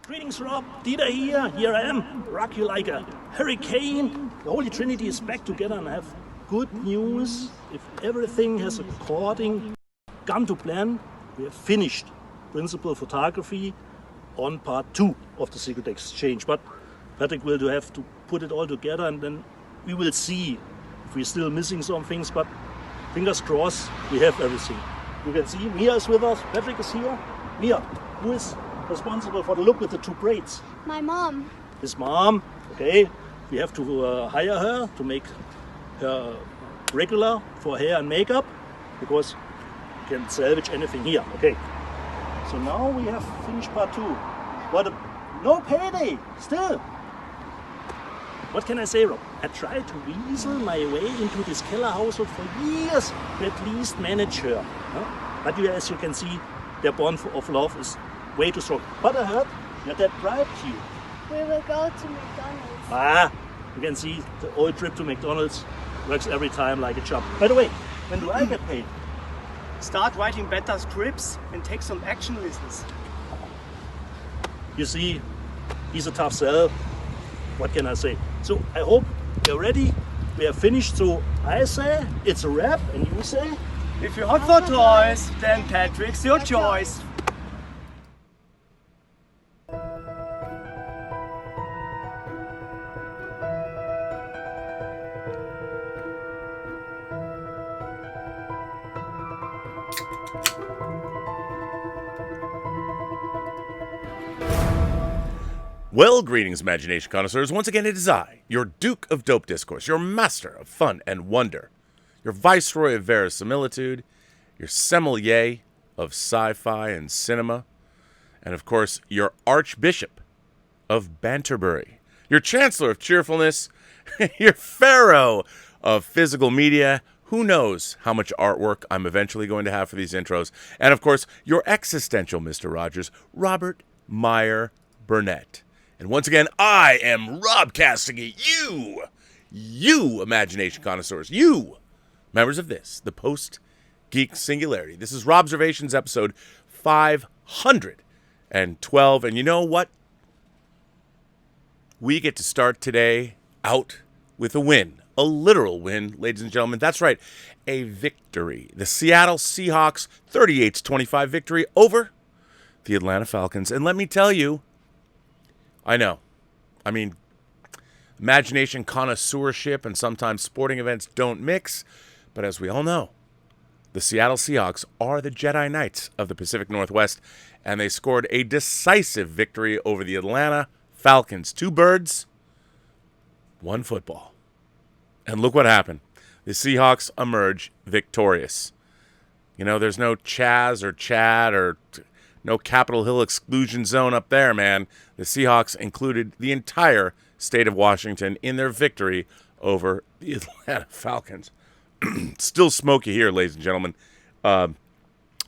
Greetings, Rob. Dieter here. Here I am. Rock you like a hurricane. The Holy Trinity is back together, and I have good news. If everything has come to plan, we have finished principal photography on part 2 of the Secret Exchange. But Patrick will have to put it all together, and then we will see if we're still missing some things. But fingers crossed, we have everything. You can see Mia is with us. Patrick is here. Mia, who is responsible for the look with the 2 braids? My mom. His mom. Okay. We have to hire her to make her regular for hair and makeup, because you can salvage anything here. Okay. So now we have finished part 2. No payday still. What can I say, Rob? I tried to weasel my way into this Keller household for years to at least manage her. Huh? But as you can see, their bond of love is way too strong. But I heard that dad bribed you. We will go to McDonald's. You can see the old trip to McDonald's works every time like a charm. By the way, when do I get paid? Start writing better scripts and take some action lessons. You see, he's a tough sell. What can I say? So I hope you're ready. We are finished. So I say it's a wrap, and you say? If you're hot for toys, then Patrick's your choice. Well, greetings, imagination connoisseurs. Once again, it is I, your Duke of Dope Discourse, your master of fun and wonder, your viceroy of verisimilitude, your sommelier of sci-fi and cinema, and of course, your archbishop of Banterbury, your chancellor of cheerfulness, your pharaoh of physical media. Who knows how much artwork I'm eventually going to have for these intros, and of course, your existential Mr. Rogers, Robert Meyer Burnett. And once again, I am Rob Castigy, you imagination connoisseurs, you members of this, the Post-Geek Singularity. This is Robservations episode 512, and you know what? We get to start today out with a win, a literal win, ladies and gentlemen. That's right, a victory. The Seattle Seahawks 38-25 victory over the Atlanta Falcons. And let me tell you, I know. I mean, imagination connoisseurship and sometimes sporting events don't mix. But as we all know, the Seattle Seahawks are the Jedi Knights of the Pacific Northwest. And they scored a decisive victory over the Atlanta Falcons. 2 birds, 1 football. And look what happened. The Seahawks emerge victorious. You know, there's no Chaz or Chad or no Capitol Hill exclusion zone up there, man. The Seahawks included the entire state of Washington in their victory over the Atlanta Falcons. Still smoky here, ladies and gentlemen.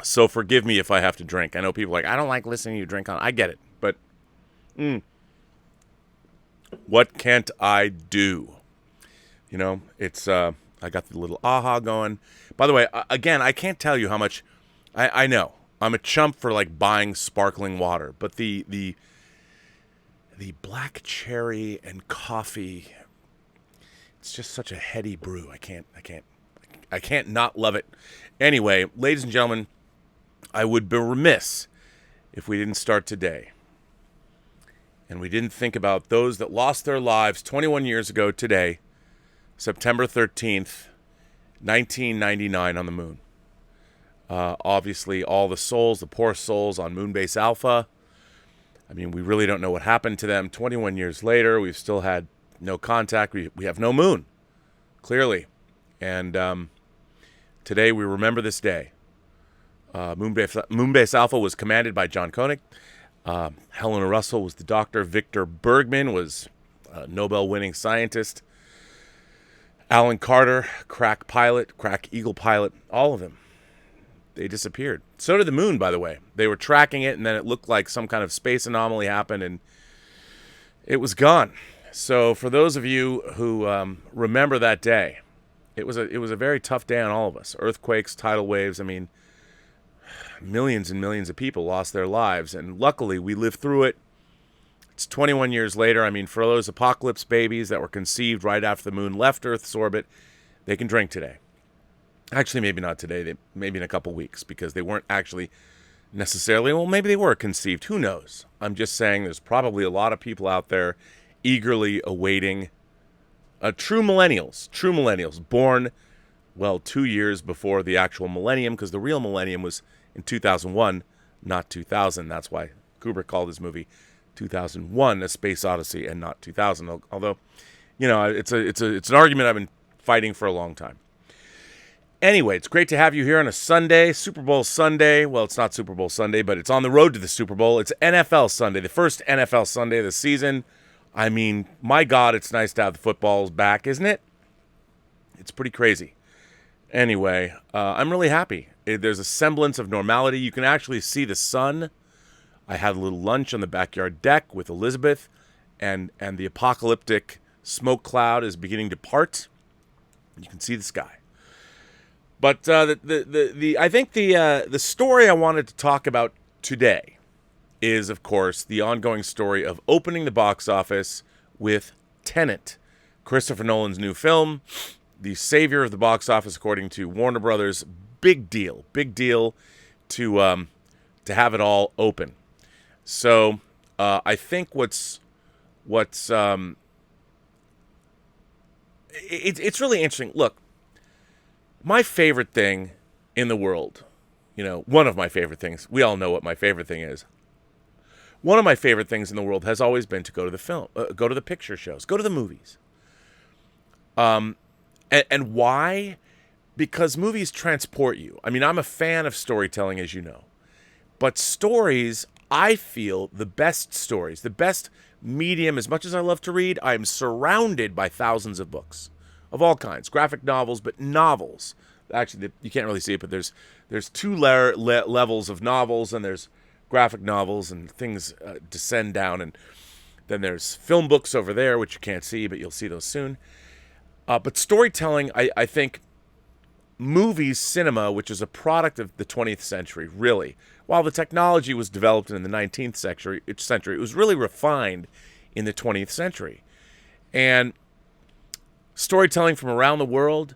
So forgive me if I have to drink. I know people are like, I don't like listening to you drink on. I get it, but what can't I do? You know, it's I got the little aha going. By the way, again, I can't tell you how much I know. I'm a chump for like buying sparkling water, but the black cherry and coffee, it's just such a heady brew. I can't not love it. Anyway, ladies and gentlemen, I would be remiss if we didn't start today and we didn't think about those that lost their lives 21 years ago today, September 13th, 1999 on the moon. Obviously, all the souls, the poor souls on Moonbase Alpha. I mean, we really don't know what happened to them. 21 years later, we've still had no contact. We have no moon, clearly. And today we remember this day. Moonbase Alpha was commanded by John Koenig. Helena Russell was the doctor. Victor Bergman was a Nobel-winning scientist. Alan Carter, crack Eagle pilot, all of them. They disappeared. So did the moon, by the way. They were tracking it, and then it looked like some kind of space anomaly happened, and it was gone. So for those of you who remember that day, it was a very tough day on all of us. Earthquakes, tidal waves. I mean, millions and millions of people lost their lives, and luckily we lived through it. It's 21 years later. I mean, for those apocalypse babies that were conceived right after the moon left Earth's orbit, they can drink today. Actually, maybe not today. Maybe in a couple weeks, because they weren't actually necessarily, well, maybe they were conceived. Who knows? I'm just saying there's probably a lot of people out there eagerly awaiting true millennials, born, well, 2 years before the actual millennium, because the real millennium was in 2001, not 2000. That's why Kubrick called his movie 2001, A Space Odyssey, and not 2000. Although, it's an argument I've been fighting for a long time. Anyway, it's great to have you here on a Sunday, Super Bowl Sunday. Well, it's not Super Bowl Sunday, but it's on the road to the Super Bowl. It's NFL Sunday, the first NFL Sunday of the season. I mean, my God, it's nice to have the footballs back, isn't it? It's pretty crazy. Anyway, I'm really happy. There's a semblance of normality. You can actually see the sun. I had a little lunch on the backyard deck with Elizabeth, and the apocalyptic smoke cloud is beginning to part. You can see the sky. But I think the story I wanted to talk about today is, of course, the ongoing story of opening the box office with Tenet, Christopher Nolan's new film, the savior of the box office according to Warner Brothers. Big deal to have it all open. So I think it's really interesting. Look. My favorite thing in the world, one of my favorite things, we all know what my favorite thing is. One of my favorite things in the world has always been to go to go to the picture shows, go to the movies. And why? Because movies transport you. I mean, I'm a fan of storytelling, as you know. But stories, I feel the best stories, the best medium, as much as I love to read, I am surrounded by thousands of books. Of all kinds, graphic novels, but novels. Actually, you can't really see it, but there's two levels of novels, and there's graphic novels, and things descend down, and then there's film books over there, which you can't see, but you'll see those soon. But storytelling, I think, movies, cinema, which is a product of the 20th century, really. While the technology was developed in the 19th century, it was really refined in the 20th century. And storytelling from around the world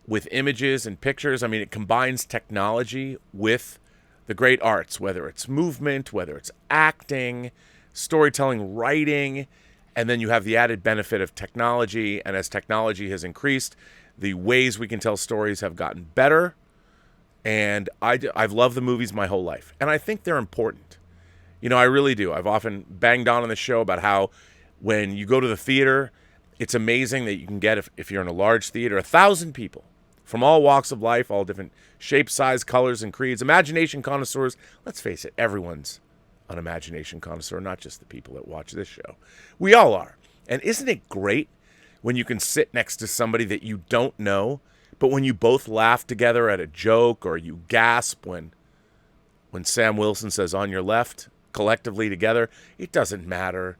with images and pictures, I mean, it combines technology with the great arts, whether it's movement, whether it's acting, storytelling, writing, and then you have the added benefit of technology. And as technology has increased, the ways we can tell stories have gotten better. And I've loved the movies my whole life. And I think they're important. I really do. I've often banged on the show about how when you go to the theater, it's amazing that you can get, if you're in a large theater, 1,000 people from all walks of life, all different shapes, size, colors, and creeds. Imagination connoisseurs. Let's face it, everyone's an imagination connoisseur, not just the people that watch this show. We all are. And isn't it great when you can sit next to somebody that you don't know, but when you both laugh together at a joke, or you gasp when Sam Wilson says "on your left" collectively together? It doesn't matter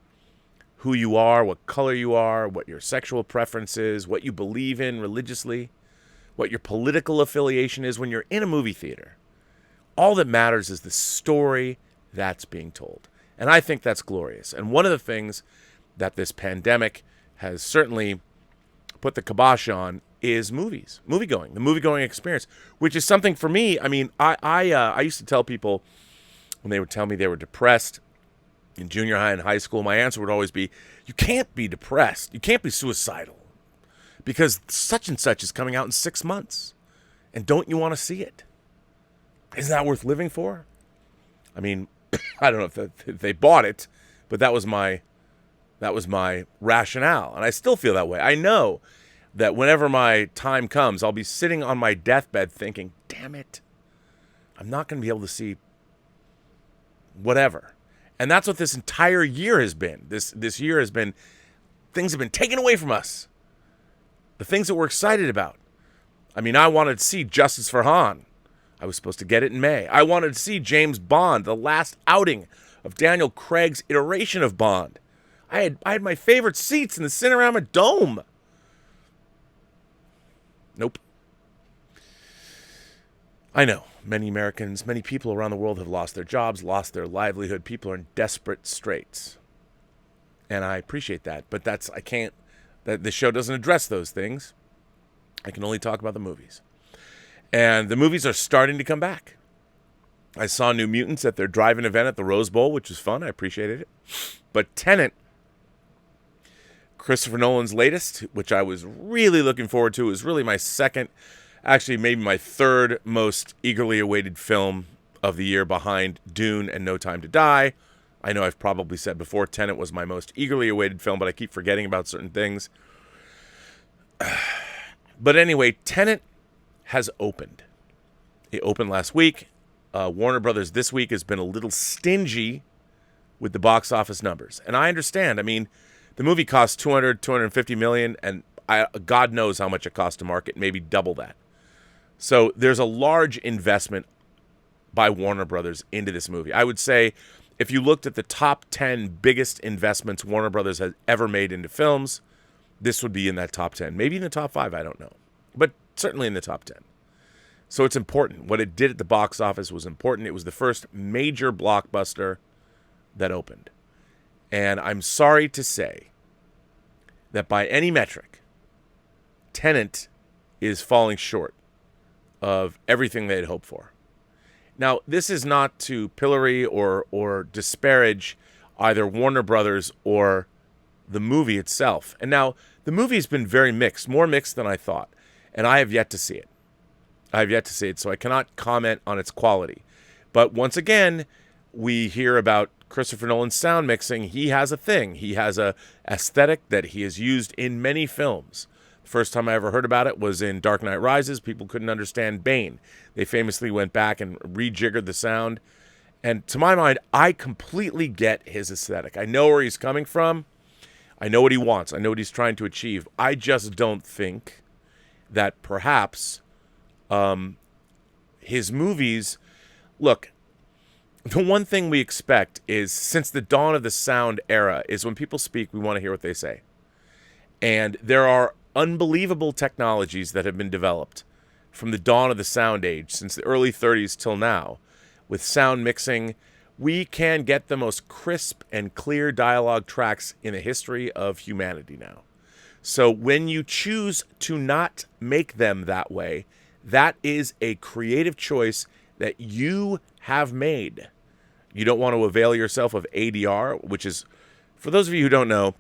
who you are, what color you are, what your sexual preference is, what you believe in religiously, what your political affiliation is. When you're in a movie theater, all that matters is the story that's being told. And I think that's glorious. And one of the things that this pandemic has certainly put the kibosh on is moviegoing, the moviegoing experience, which is something for me. I mean, I used to tell people when they would tell me they were depressed in junior high and high school, my answer would always be, you can't be depressed. You can't be suicidal because such and such is coming out in 6 months. And don't you want to see it? Isn't that worth living for? I mean, I don't know if they bought it, but that was my rationale. And I still feel that way. I know that whenever my time comes, I'll be sitting on my deathbed thinking, damn it, I'm not going to be able to see whatever. And that's what this entire year has been. This year has been, things have been taken away from us. The things that we're excited about. I mean, I wanted to see Justice for Han. I was supposed to get it in May. I wanted to see James Bond, the last outing of Daniel Craig's iteration of Bond. I had my favorite seats in the Cinerama Dome. Nope. I know. Many Americans, many people around the world have lost their jobs, lost their livelihood. People are in desperate straits. And I appreciate that. But the show doesn't address those things. I can only talk about the movies. And the movies are starting to come back. I saw New Mutants at their drive-in event at the Rose Bowl, which was fun. I appreciated it. But Tenet, Christopher Nolan's latest, which I was really looking forward to, is really my second, actually maybe my third most eagerly awaited film of the year behind Dune and No Time to Die. I know I've probably said before Tenet was my most eagerly awaited film, but I keep forgetting about certain things. But anyway, Tenet has opened. It opened last week. Warner Brothers this week has been a little stingy with the box office numbers. And I understand. I mean, the movie cost $250 million, and God knows how much it cost to market, maybe double that. So there's a large investment by Warner Brothers into this movie. I would say if you looked at the top 10 biggest investments Warner Brothers has ever made into films, this would be in that top 10. Maybe in the top 5, I don't know. But certainly in the top 10. So it's important. What it did at the box office was important. It was the first major blockbuster that opened. And I'm sorry to say that by any metric, Tenet is falling short of everything they had hoped for. Now, this is not to pillory or disparage either Warner Brothers or the movie itself. And now, the movie's been very mixed, more mixed than I thought. And I have yet to see it. So I cannot comment on its quality. But once again, we hear about Christopher Nolan's sound mixing. He has a thing. He has a aesthetic that he has used in many films. The first time I ever heard about it was in Dark Knight Rises. People couldn't understand Bane. They famously went back and rejiggered the sound. And to my mind, I completely get his aesthetic. I know where he's coming from. I know what he wants. I know what he's trying to achieve. I just don't think that perhaps his movies... Look, the one thing we expect is, since the dawn of the sound era, is when people speak, we want to hear what they say. And there are unbelievable technologies that have been developed from the dawn of the sound age, since the early 30s till now. With sound mixing, we can get the most crisp and clear dialogue tracks in the history of humanity now. So when you choose to not make them that way, that is a creative choice that you have made. You don't want to avail yourself of ADR, which is, for those of you who don't know,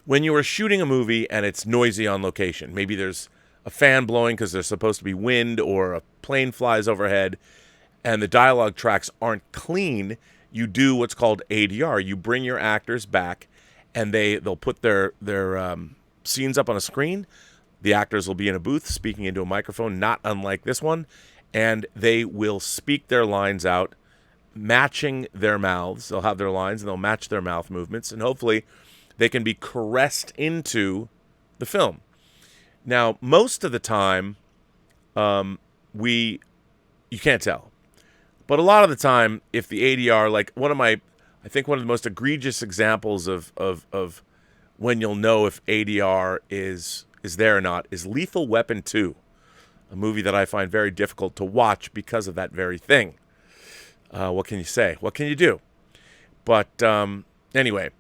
when you are shooting a movie and it's noisy on location, maybe there's a fan blowing because there's supposed to be wind, or a plane flies overhead, and the dialogue tracks aren't clean, you do what's called ADR. You bring your actors back, and they'll put their scenes up on a screen. The actors will be in a booth speaking into a microphone, not unlike this one, and they will speak their lines out, matching their mouths. They'll have their lines, and they'll match their mouth movements, and hopefully they can be caressed into the film. Now, most of the time, you can't tell. But a lot of the time, if the ADR, like I think one of the most egregious examples of when you'll know if ADR is there or not is Lethal Weapon 2, a movie that I find very difficult to watch because of that very thing. What can you say? What can you do? But anyway,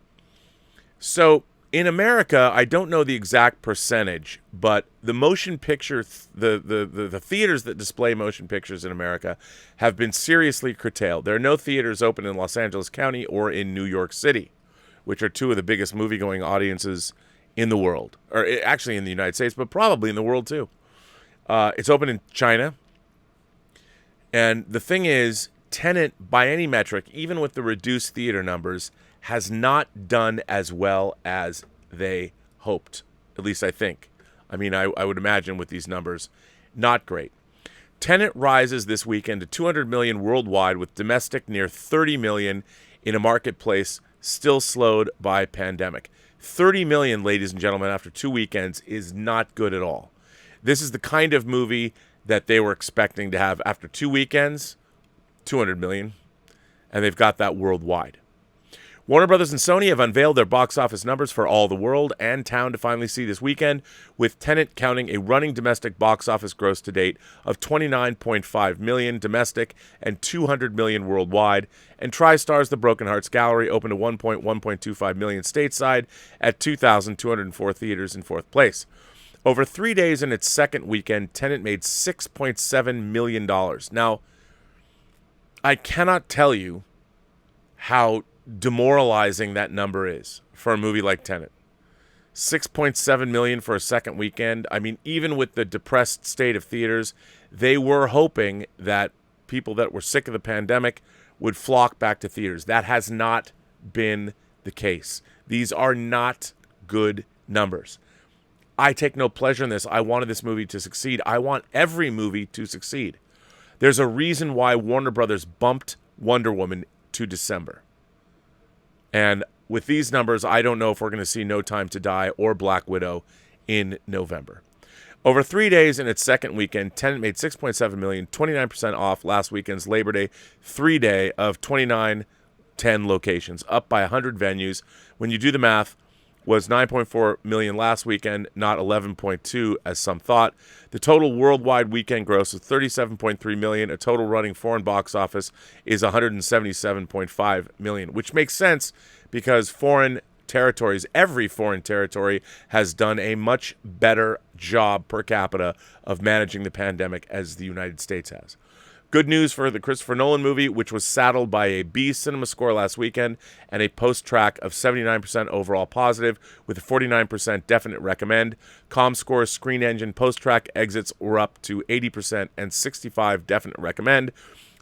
so in America, I don't know the exact percentage, but the motion picture, the theaters that display motion pictures in America have been seriously curtailed. There are no theaters open in Los Angeles County or in New York City, which are two of the biggest movie-going audiences in the world, or actually in the United States, but probably in the world too. It's open in China. And the thing is, Tenet, by any metric, even with the reduced theater numbers, has not done as well as they hoped. At least I think. I mean, I would imagine with these numbers, not great. Tenet rises this weekend to 200 million worldwide, with domestic near 30 million in a marketplace still slowed by pandemic. 30 million, ladies and gentlemen, after 2 weekends is not good at all. This is the kind of movie that they were expecting to have after 2 weekends, 200 million, and they've got that worldwide. Warner Brothers and Sony have unveiled their box office numbers for all the world and town to finally see this weekend, with Tenet counting a running domestic box office gross to date of $29.5 million domestic and $200 million worldwide, and TriStar's The Broken Hearts Gallery opened to $1.25 million stateside at 2,204 theaters in fourth place. Over 3 days in its second weekend, Tenet made $6.7 million. Now, I cannot tell you how demoralizing that number is for a movie like Tenet. 6.7 million for a second weekend. I mean, even with the depressed state of theaters, they were hoping that people that were sick of the pandemic would flock back to theaters. That has not been the case. These are not good numbers. I take no pleasure in this. I wanted this movie to succeed. I want every movie to succeed. There's a reason why Warner Brothers bumped Wonder Woman to December. And with these numbers, I don't know if we're going to see No Time to Die or Black Widow in November. Over 3 days in its second weekend, Tenet made $6.7 million, 29% off last weekend's Labor Day 3-day of 2910 locations, up by 100 venues. When you do the math, was 9.4 million last weekend, not 11.2 as some thought. The total worldwide weekend gross is 37.3 million. A total running foreign box office is 177.5 million, which makes sense because foreign territories, every foreign territory has done a much better job per capita of managing the pandemic as the United States has. Good news for the Christopher Nolan movie, which was saddled by a B cinema score last weekend and a post-track of 79% overall positive with a 49% definite recommend. ComScore's Screen Engine post-track exits were up to 80% and 65% definite recommend,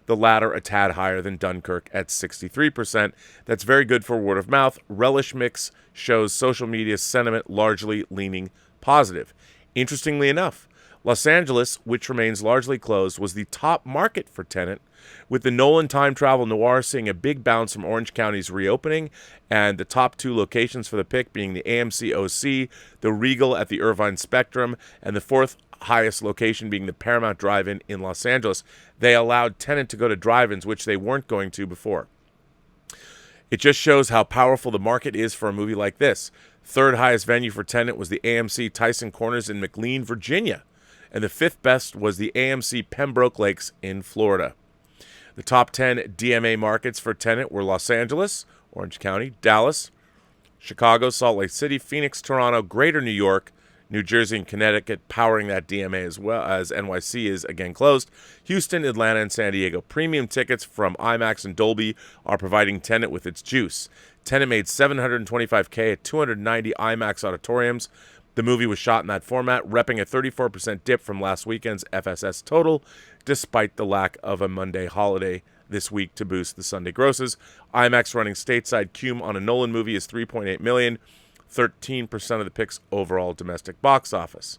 the latter a tad higher than Dunkirk at 63%. That's very good for word of mouth. Relish Mix shows social media sentiment largely leaning positive. Interestingly enough, Los Angeles, which remains largely closed, was the top market for Tenet, with the Nolan time travel noir seeing a big bounce from Orange County's reopening, and the top two locations for the pick being the AMC OC, the Regal at the Irvine Spectrum, and the fourth highest location being the Paramount Drive-In in Los Angeles. They allowed Tenet to go to drive-ins, which they weren't going to before. It just shows how powerful the market is for a movie like this. Third highest venue for Tenet was the AMC Tyson Corners in McLean, Virginia, and the fifth best was the AMC Pembroke Lakes in Florida. The top 10 DMA markets for Tenet were Los Angeles, Orange County, Dallas, Chicago, Salt Lake City, Phoenix, Toronto, Greater New York, New Jersey, and Connecticut powering that DMA as well, as NYC is again closed. Houston, Atlanta, and San Diego. Premium tickets from IMAX and Dolby are providing Tenet with its juice. Tenet made $725K at 290 IMAX auditoriums. The movie was shot in that format, repping a 34% dip from last weekend's FSS total, despite the lack of a Monday holiday this week to boost the Sunday grosses. IMAX running stateside cum on a Nolan movie is $3.8 million, 13% of the pick's overall domestic box office.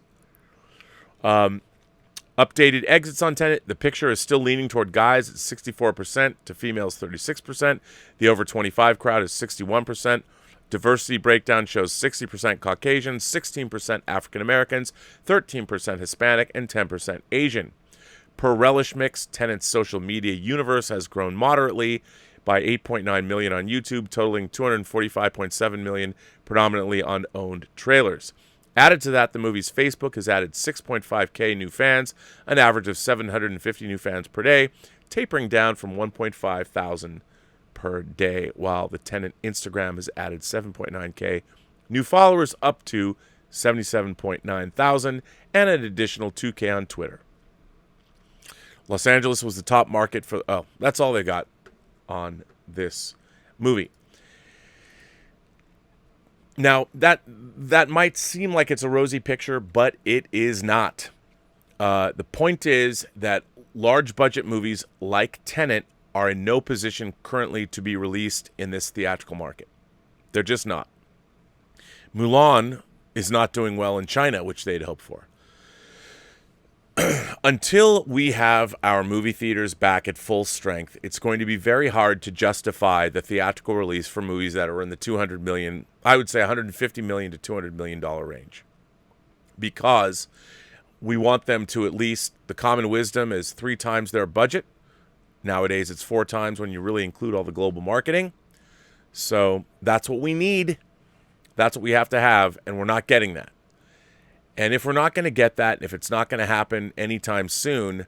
Updated exits on Tenet. The picture is still leaning toward guys at 64%, to females 36%. The over 25 crowd is 61%. Diversity breakdown shows 60% Caucasian, 16% African Americans, 13% Hispanic, and 10% Asian. Per Relish Mix, Tenet's social media universe has grown moderately by 8.9 million on YouTube, totaling 245.7 million, predominantly on owned trailers. Added to that, the movie's Facebook has added 6.5K new fans, an average of 750 new fans per day, tapering down from 1.5 thousand per day, while the Tenet Instagram has added 7.9K new followers, up to 77.9 thousand, and an additional 2K on Twitter. Los Angeles was the top market for... Oh, that's all they got on this movie. Now, that might seem like it's a rosy picture, but it is not. The point is that large budget movies like Tenet are in no position currently to be released in this theatrical market. They're just not. Mulan is not doing well in China, which they'd hoped for. Until we have our movie theaters back at full strength, it's going to be very hard to justify the theatrical release for movies that are in the $200 million, I would say $150 million to $200 million range. Because we want them to at least, the common wisdom is 3 times their budget. Nowadays, it's 4 times when you really include all the global marketing. So that's what we need. That's what we have to have, and we're not getting that. And if we're not going to get that, and if it's not going to happen anytime soon,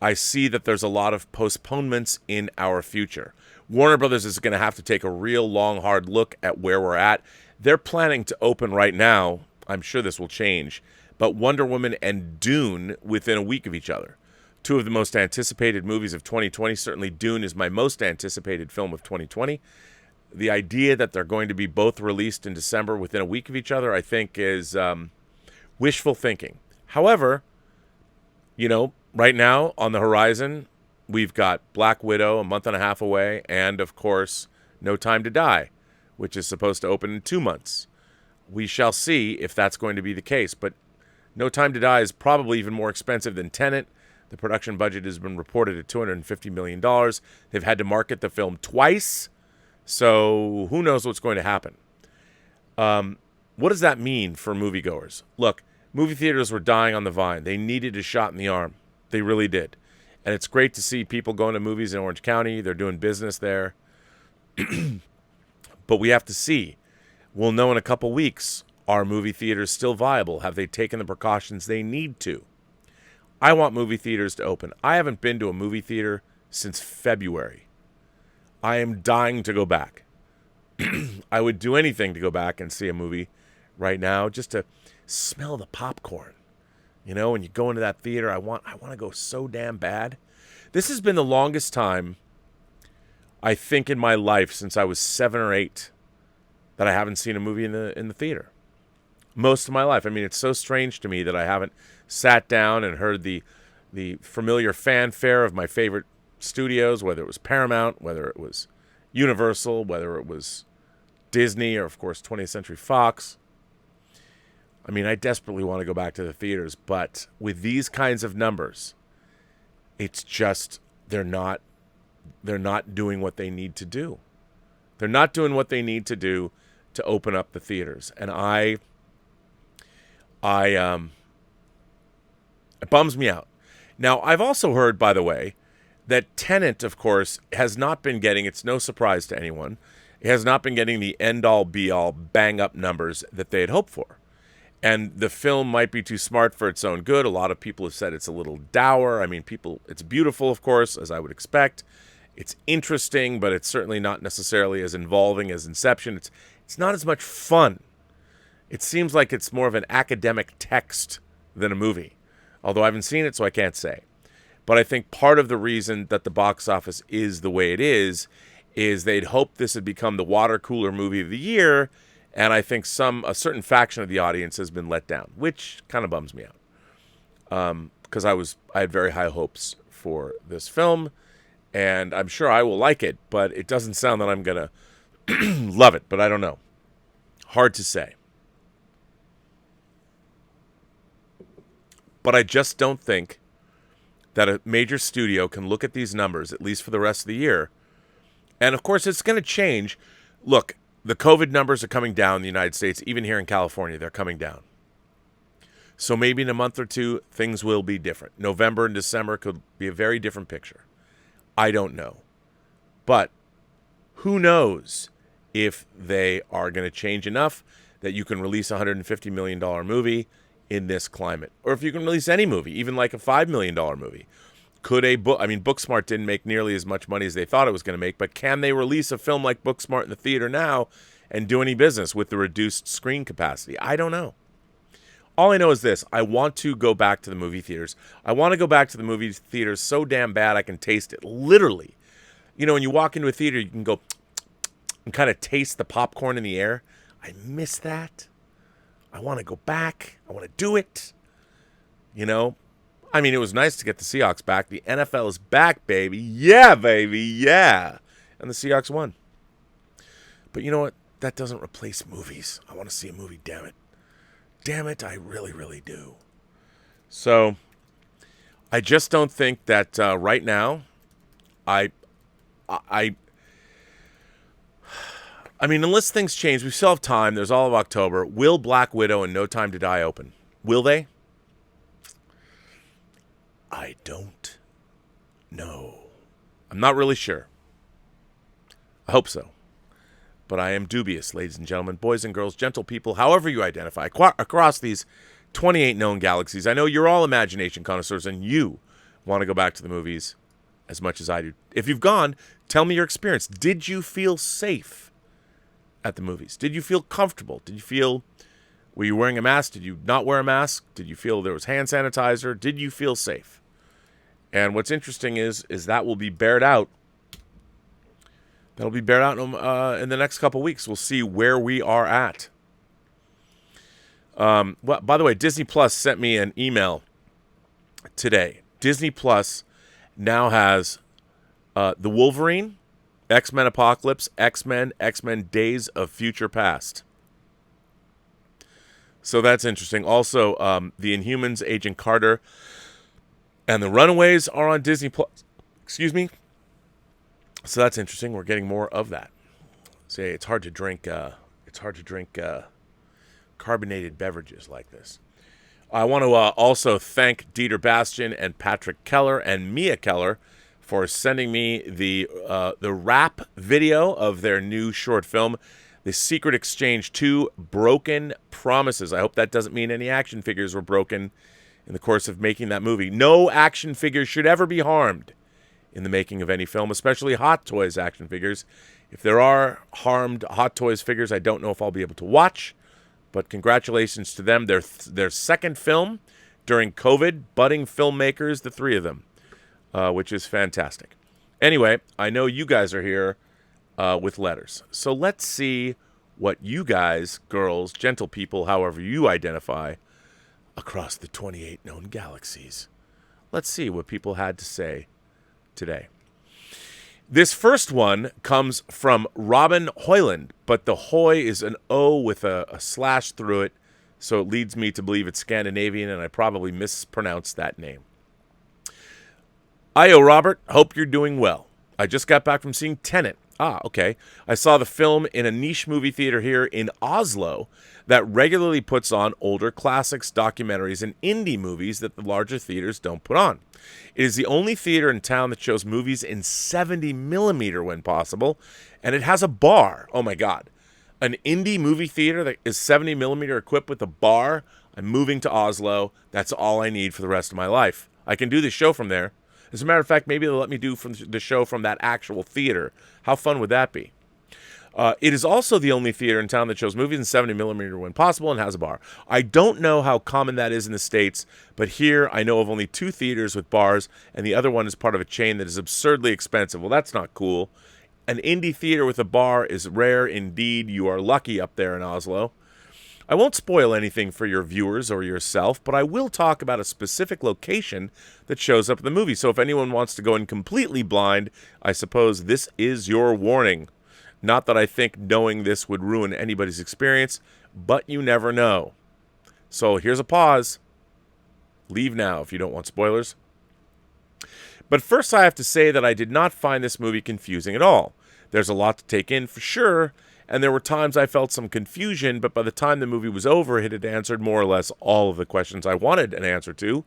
I see that there's a lot of postponements in our future. Warner Brothers is going to have to take a real long, hard look at where we're at. They're planning to open right now. I'm sure this will change, but Wonder Woman and Dune within a week of each other. Two of the most anticipated movies of 2020. Certainly Dune is my most anticipated film of 2020. The idea that they're going to be both released in December within a week of each other, I think, is wishful thinking. However, right now on the horizon, we've got Black Widow a month and a half away, and, of course, No Time to Die, which is supposed to open in 2 months. We shall see if that's going to be the case, but No Time to Die is probably even more expensive than Tenet. The production budget has been reported at $250 million. They've had to market the film twice, so who knows what's going to happen. What does that mean for moviegoers? Look, movie theaters were dying on the vine. They needed a shot in the arm. They really did. And it's great to see people going to movies in Orange County. They're doing business there. But we have to see. We'll know in a couple weeks, are movie theaters still viable? Have they taken the precautions they need to? I want movie theaters to open. I haven't been to a movie theater since February. I am dying to go back. I would do anything to go back and see a movie right now, just to smell the popcorn. When you go into that theater, I want to go so damn bad. This has been the longest time, I think, in my life since I was 7 or 8 that I haven't seen a movie in the theater. Most of my life. I mean, it's so strange to me that I haven't sat down and heard the familiar fanfare of my favorite studios, whether it was Paramount, whether it was Universal, whether it was Disney, or, of course, 20th Century Fox. I mean, I desperately want to go back to the theaters, but with these kinds of numbers, it's just they're not doing what they need to do. They're not doing what they need to do to open up the theaters, and it bums me out. Now, I've also heard, by the way, that Tenet, of course, has not been getting, it's no surprise to anyone, it has not been getting the end-all, be-all, bang-up numbers that they had hoped for. And the film might be too smart for its own good. A lot of people have said it's a little dour. I mean, it's beautiful, of course, as I would expect. It's interesting, but it's certainly not necessarily as involving as Inception. It's not as much fun. It seems like it's more of an academic text than a movie. Although I haven't seen it, so I can't say. But I think part of the reason that the box office is the way it is they'd hoped this had become the water cooler movie of the year, and I think a certain faction of the audience has been let down, which kind of bums me out. Because I had very high hopes for this film, and I'm sure I will like it, but it doesn't sound that I'm going to love it, but I don't know. Hard to say. But I just don't think that a major studio can look at these numbers, at least for the rest of the year. And, of course, it's going to change. Look, the COVID numbers are coming down in the United States. Even here in California, they're coming down. So maybe in a month or two, things will be different. November and December could be a very different picture. I don't know. But who knows if they are going to change enough that you can release a $150 million movie in this climate. Or if you can release any movie, even like a $5 million movie. Could Booksmart didn't make nearly as much money as they thought it was going to make, but can they release a film like Booksmart in the theater now and do any business with the reduced screen capacity? I don't know. All I know is this. I want to go back to the movie theaters. I want to go back to the movie theaters so damn bad I can taste it. Literally. When you walk into a theater, you can go and kind of taste the popcorn in the air. I miss that. I want to go back. I want to do it. It was nice to get the Seahawks back. The NFL is back, baby. Yeah, baby. Yeah. And the Seahawks won. But you know what? That doesn't replace movies. I want to see a movie, damn it. Damn it, I really, really do. So, I just don't think that right now, unless things change, we still have time. There's all of October. Will Black Widow and No Time to Die open? Will they? I don't know. I'm not really sure. I hope so. but I am dubious, ladies and gentlemen, boys and girls, gentle people, however you identify, across these 28 known galaxies. I know you're all imagination connoisseurs, and you want to go back to the movies as much as I do. If you've gone, tell me your experience. Did you feel safe at the movies? Did you feel comfortable? Were you wearing a mask? Did you not wear a mask? Did you feel there was hand sanitizer? Did you feel safe? And what's interesting is that will be bared out. That'll be bared out in the next couple weeks. We'll see where we are at. Well, by the way, Disney Plus sent me an email today. Disney Plus now has The Wolverine, X-Men Apocalypse, X-Men Days of Future Past. So that's interesting. Also, The Inhumans, Agent Carter, and The Runaways are on Disney Plus. Excuse me. So that's interesting. We're getting more of that. See, it's hard to drink. Carbonated beverages like this. I want to also thank Dieter Bastian and Patrick Keller and Mia Keller for sending me the rap video of their new short film, The Secret Exchange 2: Broken Promises. I hope that doesn't mean any action figures were broken in the course of making that movie. No action figures should ever be harmed in the making of any film, especially Hot Toys action figures. If there are harmed Hot Toys figures, I don't know if I'll be able to watch, but congratulations to them. Their second film during COVID, budding filmmakers, the three of them, which is fantastic. Anyway, I know you guys are here with letters. So let's see what you guys, girls, gentle people, however you identify, across the 28 known galaxies. Let's see what people had to say today. This first one comes from Robin Hoyland, but the Hoy is an O with a slash through it, so it leads me to believe it's Scandinavian, and I probably mispronounced that name. Ayo, Robert. Hope you're doing well. I just got back from seeing Tenet. Okay. I saw the film in a niche movie theater here in Oslo that regularly puts on older classics, documentaries, and indie movies that the larger theaters don't put on. It is the only theater in town that shows movies in 70 millimeter when possible, and it has a bar. Oh my God. An indie movie theater that is 70 millimeter equipped with a bar. I'm moving to Oslo. That's all I need for the rest of my life. I can do the show from there. As a matter of fact, maybe they'll let me do the show from that actual theater. How fun would that be? It is also the only theater in town that shows movies in 70 millimeter when possible and has a bar. I don't know how common that is in the States, but here I know of only 2 theaters with bars, and the other one is part of a chain that is absurdly expensive. Well, that's not cool. An indie theater with a bar is rare indeed. You are lucky up there in Oslo. I won't spoil anything for your viewers or yourself, but I will talk about a specific location that shows up in the movie. So if anyone wants to go in completely blind, I suppose this is your warning. Not that I think knowing this would ruin anybody's experience, but you never know. So here's a pause. Leave now if you don't want spoilers. But first I have to say that I did not find this movie confusing at all. There's a lot to take in for sure, and there were times I felt some confusion, but by the time the movie was over, it had answered more or less all of the questions I wanted an answer to.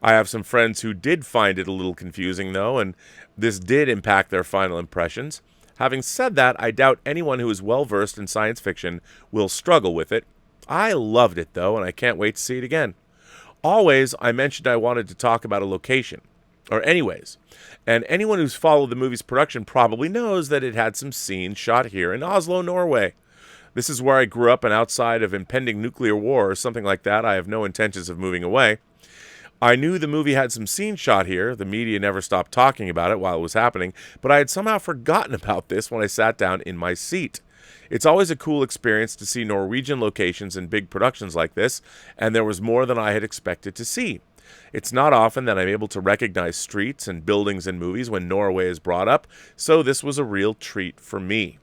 I have some friends who did find it a little confusing, though, and this did impact their final impressions. Having said that, I doubt anyone who is well-versed in science fiction will struggle with it. I loved it, though, and I can't wait to see it again. Always, I mentioned I wanted to talk about a location. Anyways, and anyone who's followed the movie's production probably knows that it had some scenes shot here in Oslo, Norway. This is where I grew up, and outside of impending nuclear war or something like that, I have no intentions of moving away. I knew the movie had some scenes shot here. The media never stopped talking about it while it was happening, but I had somehow forgotten about this when I sat down in my seat. It's always a cool experience to see Norwegian locations in big productions like this, and there was more than I had expected to see. It's not often that I'm able to recognize streets and buildings in movies when Norway is brought up, so this was a real treat for me.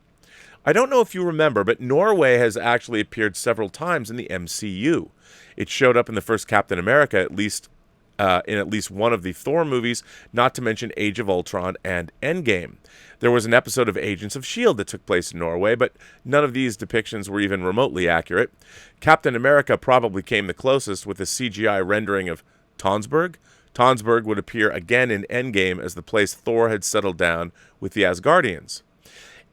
I don't know if you remember, but Norway has actually appeared several times in the MCU. It showed up in the first Captain America, in at least one of the Thor movies, not to mention Age of Ultron and Endgame. There was an episode of Agents of S.H.I.E.L.D. that took place in Norway, but none of these depictions were even remotely accurate. Captain America probably came the closest with a CGI rendering of Tonsberg. Tonsberg would appear again in Endgame as the place Thor had settled down with the Asgardians.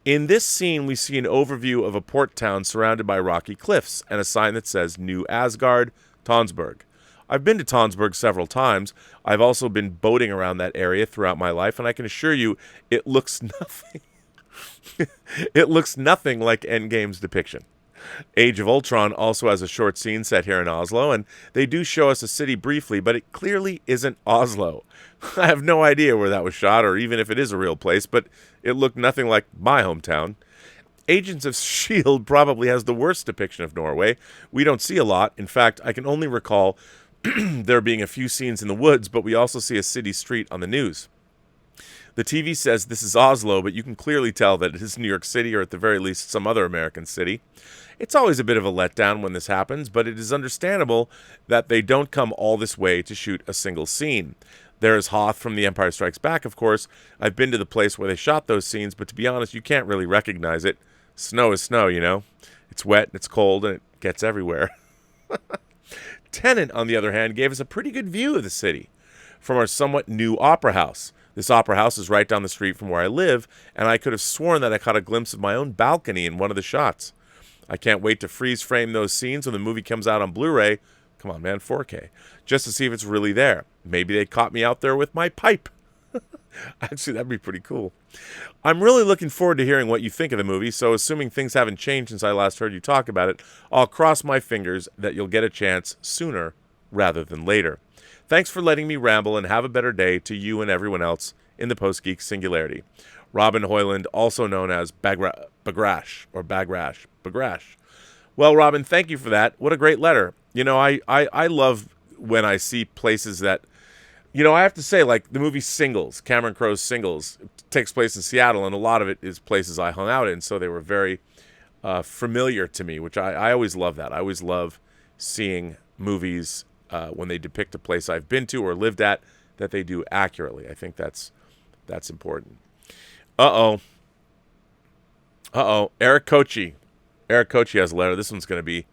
In this scene, we see an overview of a port town surrounded by rocky cliffs and a sign that says New Asgard, Tonsberg. I've been to Tonsberg several times. I've also been boating around that area throughout my life, and I can assure you it looks nothing. It looks nothing like Endgame's depiction. Age of Ultron also has a short scene set here in Oslo, and they do show us a city briefly, but it clearly isn't Oslo. I have no idea where that was shot, or even if it is a real place, but it looked nothing like my hometown. Agents of S.H.I.E.L.D. probably has the worst depiction of Norway. We don't see a lot. In fact, I can only recall there being a few scenes in the woods, but we also see a city street on the news. The TV says this is Oslo, but you can clearly tell that it is New York City, or at the very least some other American city. It's always a bit of a letdown when this happens, but it is understandable that they don't come all this way to shoot a single scene. There is Hoth from The Empire Strikes Back, of course. I've been to the place where they shot those scenes, but to be honest, you can't really recognize it. Snow is snow, you know. It's wet, and it's cold, and it gets everywhere. Tenet, on the other hand, gave us a pretty good view of the city from our somewhat new opera house. This opera house is right down the street from where I live, and I could have sworn that I caught a glimpse of my own balcony in one of the shots. I can't wait to freeze frame those scenes when the movie comes out on Blu-ray. Come on, man, 4K. Just to see if it's really there. Maybe they caught me out there with my pipe. Actually, that'd be pretty cool. I'm really looking forward to hearing what you think of the movie, so assuming things haven't changed since I last heard you talk about it, I'll cross my fingers that you'll get a chance sooner rather than later. Thanks for letting me ramble, and have a better day to you and everyone else in the Post-Geek Singularity. Robin Hoyland, also known as Bagrash. Well, Robin, thank you for that. What a great letter. You know, I love when I see places that, you know, I have to say, like the movie Singles, Cameron Crowe's Singles, takes place in Seattle, and a lot of it is places I hung out in, so they were very familiar to me, which I always love that. I always love seeing movies when they depict a place I've been to or lived at that they do accurately. I think that's important. Uh-oh. Eric Kochi. Eric Kochi has a letter. This one's going to be...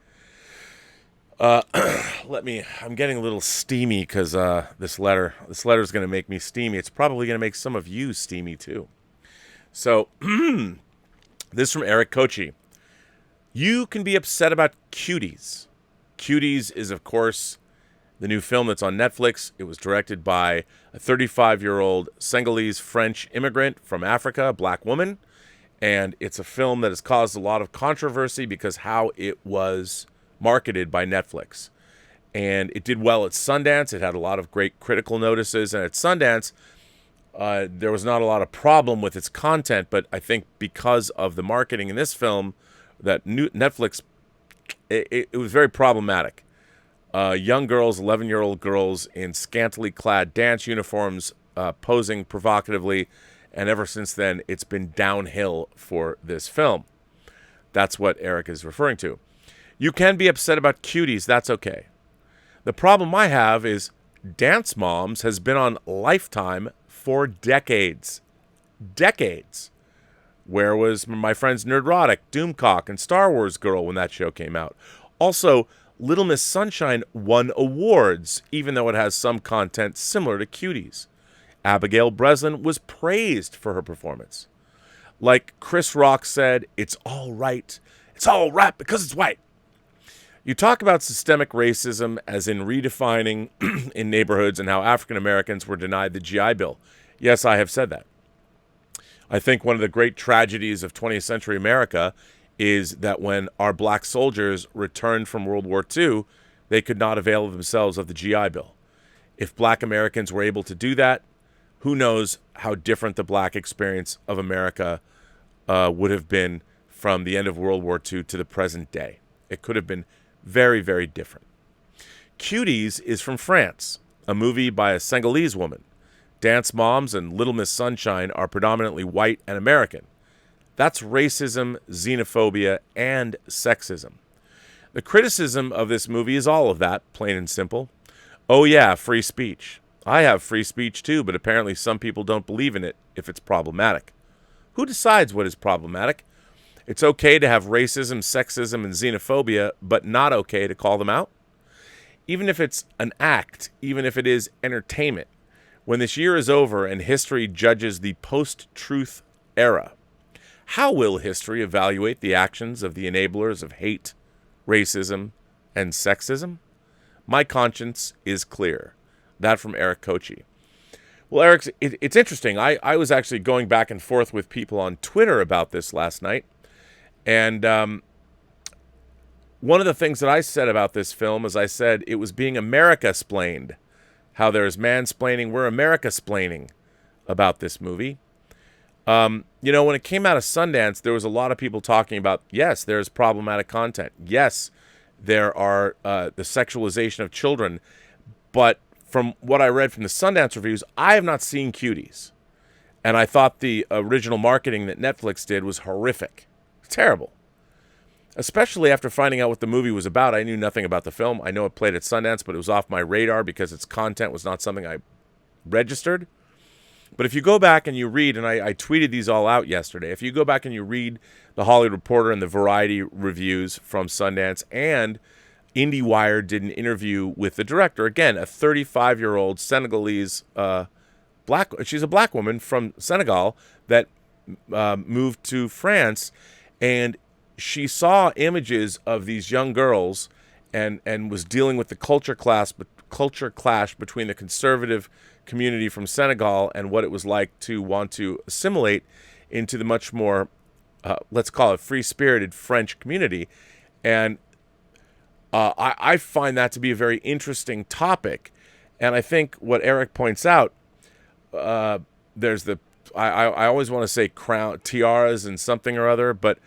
I'm getting a little steamy because this letter is going to make me steamy. It's probably going to make some of you steamy too. So, this is from Eric Kochi. You can be upset about Cuties. Cuties is, of course, the new film that's on Netflix. It was directed by a 35-year-old Senegalese French immigrant from Africa, a black woman. And it's a film that has caused a lot of controversy because how it was marketed by Netflix. And it did well at Sundance. It had a lot of great critical notices. And at Sundance, there was not a lot of problem with its content. But I think because of the marketing in this film, that Netflix, it was very problematic. Young girls, 11-year-old girls in scantily clad dance uniforms, posing provocatively. And ever since then, it's been downhill for this film. That's what Eric is referring to. You can be upset about Cuties. That's okay. The problem I have is Dance Moms has been on Lifetime for decades. Decades. Where was my friends Nerdrotic, Doomcock, and Star Wars Girl when that show came out? Also, Little Miss Sunshine won awards, even though it has some content similar to Cuties. Abigail Breslin was praised for her performance. Like Chris Rock said, it's all right. It's all right because it's white. You talk about systemic racism as in redefining in neighborhoods and how African Americans were denied the GI Bill. Yes, I have said that. I think one of the great tragedies of 20th century America is that when our black soldiers returned from World War II, they could not avail themselves of the GI Bill. If black Americans were able to do that, who knows how different the black experience of America would have been from the end of World War II to the present day. It could have been very, very different. Cuties is from France, a movie by a Senegalese woman. Dance Moms and Little Miss Sunshine are predominantly white and American. That's racism, xenophobia, and sexism. The criticism of this movie is all of that, plain and simple. Oh yeah, free speech. I have free speech too, but apparently some people don't believe in it if it's problematic. Who decides what is problematic? It's okay to have racism, sexism, and xenophobia, but not okay to call them out? Even if it's an act, even if it is entertainment, when this year is over and history judges the post-truth era, How will history evaluate the actions of the enablers of hate, racism, and sexism? My conscience is clear. That from Eric Kochi. Well, Eric, it's interesting. I was actually going back and forth with people on Twitter about this last night. And one of the things that I said about this film is I said it was being America-splained. How there's mansplaining, we're America-splaining about this movie. When it came out of Sundance, there was a lot of people talking about, yes, there's problematic content. Yes, there are the sexualization of children. But from what I read from the Sundance reviews, I have not seen Cuties. And I thought the original marketing that Netflix did was horrific. Terrible. Especially after finding out what the movie was about. I knew nothing about the film. I know it played at Sundance, but it was off my radar because its content was not something I registered. But if you go back and you read, and I tweeted these all out yesterday, if you go back and you read the Hollywood Reporter and the Variety reviews from Sundance, and IndieWire did an interview with the director, again, a 35-year-old Senegalese she's a black woman from Senegal that moved to France, and she saw images of these young girls and was dealing with the culture clash between the conservative community from Senegal and what it was like to want to assimilate into the much more, let's call it, free-spirited French community. And I find that to be a very interesting topic. And I think what Eric points out, there's the, I always want to say crown, tiaras and something or other, but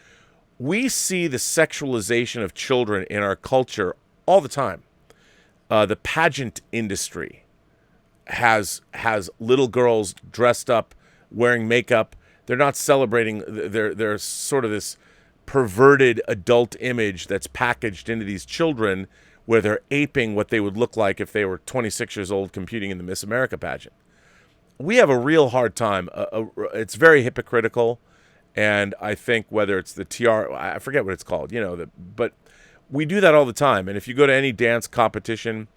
we see the sexualization of children in our culture all the time. The pageant industry has little girls dressed up, wearing makeup. They're not celebrating. They're sort of this perverted adult image that's packaged into these children where they're aping what they would look like if they were 26 years old competing in the Miss America pageant. We have a real hard time. It's very hypocritical. And I think whether it's the TR, I forget what it's called, but we do that all the time. And if you go to any dance competition,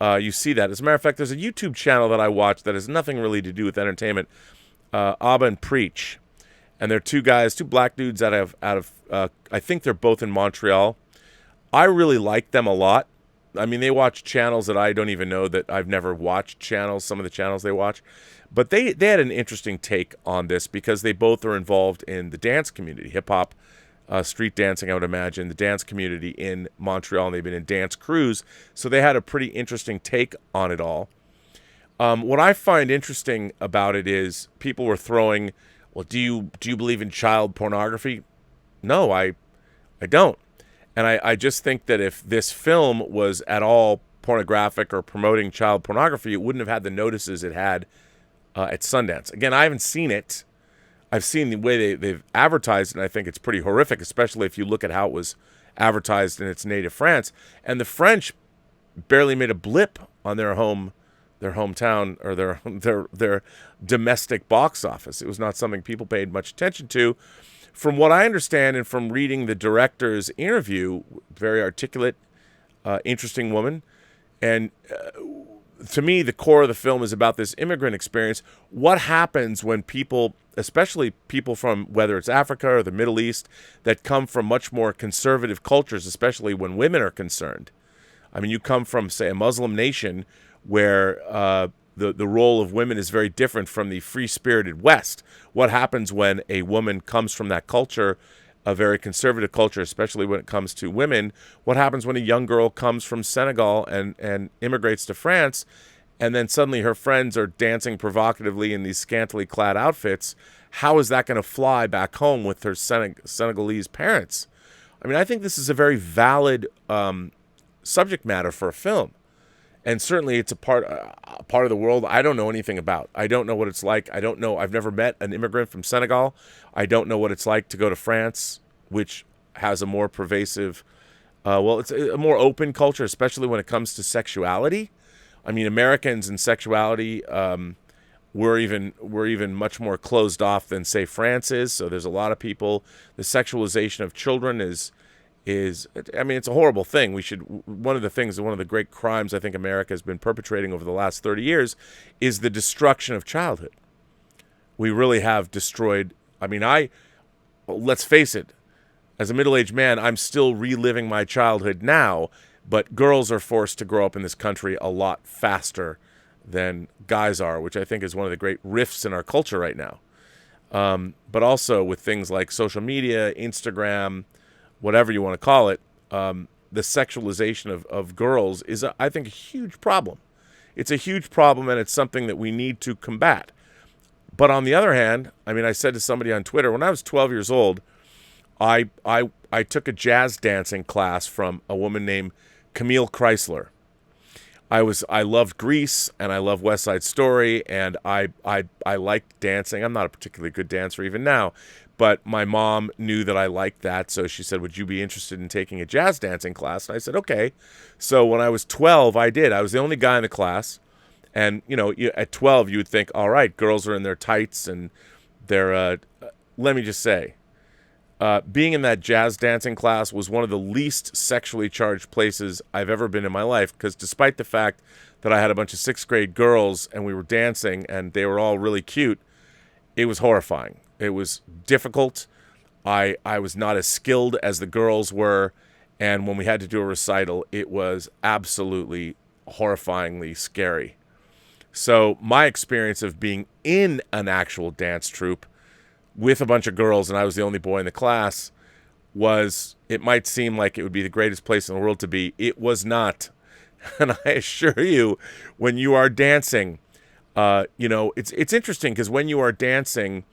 you see that. As a matter of fact, there's a YouTube channel that I watch that has nothing really to do with entertainment, Abba and Preach. And they're two black dudes out of I think they're both in Montreal. I really like them a lot. I mean, they watch channels that I don't even know that I've never watched some of the channels they watch. But they had an interesting take on this because they both are involved in the dance community, hip-hop, street dancing, I would imagine, the dance community in Montreal, and they've been in dance crews. So they had a pretty interesting take on it all. What I find interesting about it is people were throwing, well, do you believe in child pornography? No, I don't. And I just think that if this film was at all pornographic or promoting child pornography, it wouldn't have had the notices it had at Sundance. Again, I haven't seen it. I've seen the way they've advertised it, and I think it's pretty horrific, especially if you look at how it was advertised in its native France. And the French barely made a blip on their hometown or their domestic box office. It was not something people paid much attention to. From what I understand and from reading the director's interview, very articulate, interesting woman, and to me, the core of the film is about this immigrant experience. What happens when people, especially people from whether it's Africa or the Middle East, that come from much more conservative cultures, especially when women are concerned. I mean, you come from, say, a Muslim nation where the role of women is very different from the free-spirited West. What happens when a woman comes from that culture, a very conservative culture, especially when it comes to women? What happens when a young girl comes from Senegal and immigrates to France, and then suddenly her friends are dancing provocatively in these scantily clad outfits? How is that going to fly back home with her Senegalese parents? I mean, I think this is a very valid subject matter for a film. And certainly it's a part of the world I don't know anything about. I don't know what it's like. I don't know. I've never met an immigrant from Senegal. I don't know what it's like to go to France, which has a more pervasive, it's a more open culture, especially when it comes to sexuality. I mean, Americans in sexuality, we're even much more closed off than, say, France is. So there's a lot of people. The sexualization of children is it's a horrible thing. One of the great crimes I think America has been perpetrating over the last 30 years is the destruction of childhood. We really have destroyed. I mean, let's face it, as a middle-aged man, I'm still reliving my childhood now, but girls are forced to grow up in this country a lot faster than guys are, which I think is one of the great rifts in our culture right now. But also with things like social media, Instagram, whatever you want to call it, the sexualization of girls is, I think, a huge problem. It's a huge problem, and it's something that we need to combat. But on the other hand, I mean, I said to somebody on Twitter, when I was 12 years old, I took a jazz dancing class from a woman named Camille Chrysler. I loved Grease, and I loved West Side Story, and I liked dancing. I'm not a particularly good dancer even now, but my mom knew that I liked that, so she said, would you be interested in taking a jazz dancing class? And I said, okay. So when I was 12, I did. I was the only guy in the class, and, at 12, you would think, all right, girls are in their tights, and they're, let me just say, being in that jazz dancing class was one of the least sexually charged places I've ever been in my life, because despite the fact that I had a bunch of 6th grade girls and we were dancing and they were all really cute, it was horrifying. It was difficult. I was not as skilled as the girls were, and when we had to do a recital, it was absolutely horrifyingly scary. So my experience of being in an actual dance troupe with a bunch of girls, and I was the only boy in the class, it might seem like it would be the greatest place in the world to be. It was not. And I assure you, when you are dancing, it's interesting, because when you are dancing,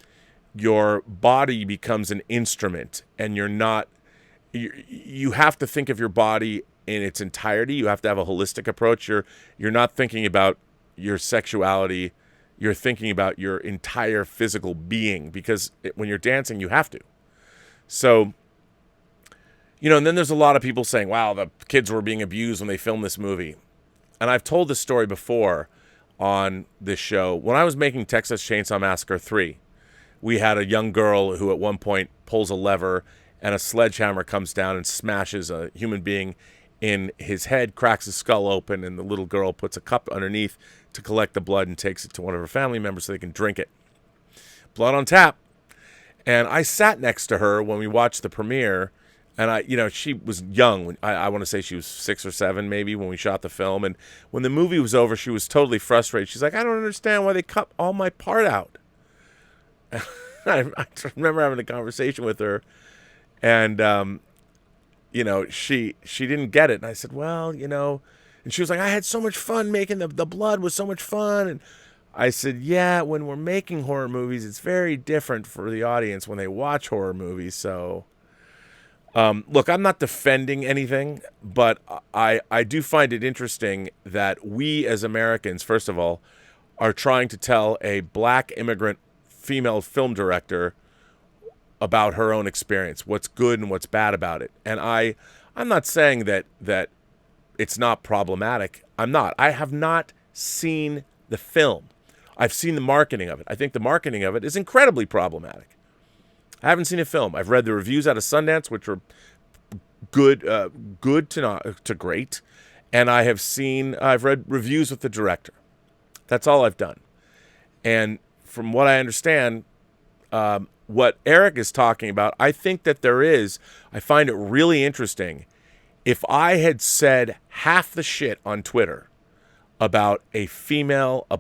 your body becomes an instrument, and you have to think of your body in its entirety. You have to have a holistic approach. You're not thinking about your sexuality. You're thinking about your entire physical being, because when you're dancing, you have to. So, and then there's a lot of people saying, wow, the kids were being abused when they filmed this movie. And I've told this story before on this show. When I was making Texas Chainsaw Massacre 3, we had a young girl who at one point pulls a lever and a sledgehammer comes down and smashes a human being in his head, cracks his skull open, and the little girl puts a cup underneath to collect the blood and takes it to one of her family members so they can drink it. Blood on tap. And I sat next to her when we watched the premiere, and she was young. I want to say she was 6 or 7 maybe when we shot the film. And when the movie was over, she was totally frustrated. She's like, I don't understand why they cut all my part out. I remember having a conversation with her, and she didn't get it. And I said, well, and she was like, I had so much fun making the blood was so much fun. And I said, yeah, when we're making horror movies, it's very different for the audience when they watch horror movies. So, look, I'm not defending anything, but I do find it interesting that we as Americans, first of all, are trying to tell a black immigrant female film director about her own experience, what's good and what's bad about it. And I'm not saying that it's not problematic. I'm not. I have not seen the film. I've seen the marketing of it. I think the marketing of it is incredibly problematic. I haven't seen a film. I've read the reviews out of Sundance, which were good to great. And I've read reviews with the director. That's all I've done. And from what I understand, what Eric is talking about, I think that I find it really interesting. If I had said half the shit on Twitter about a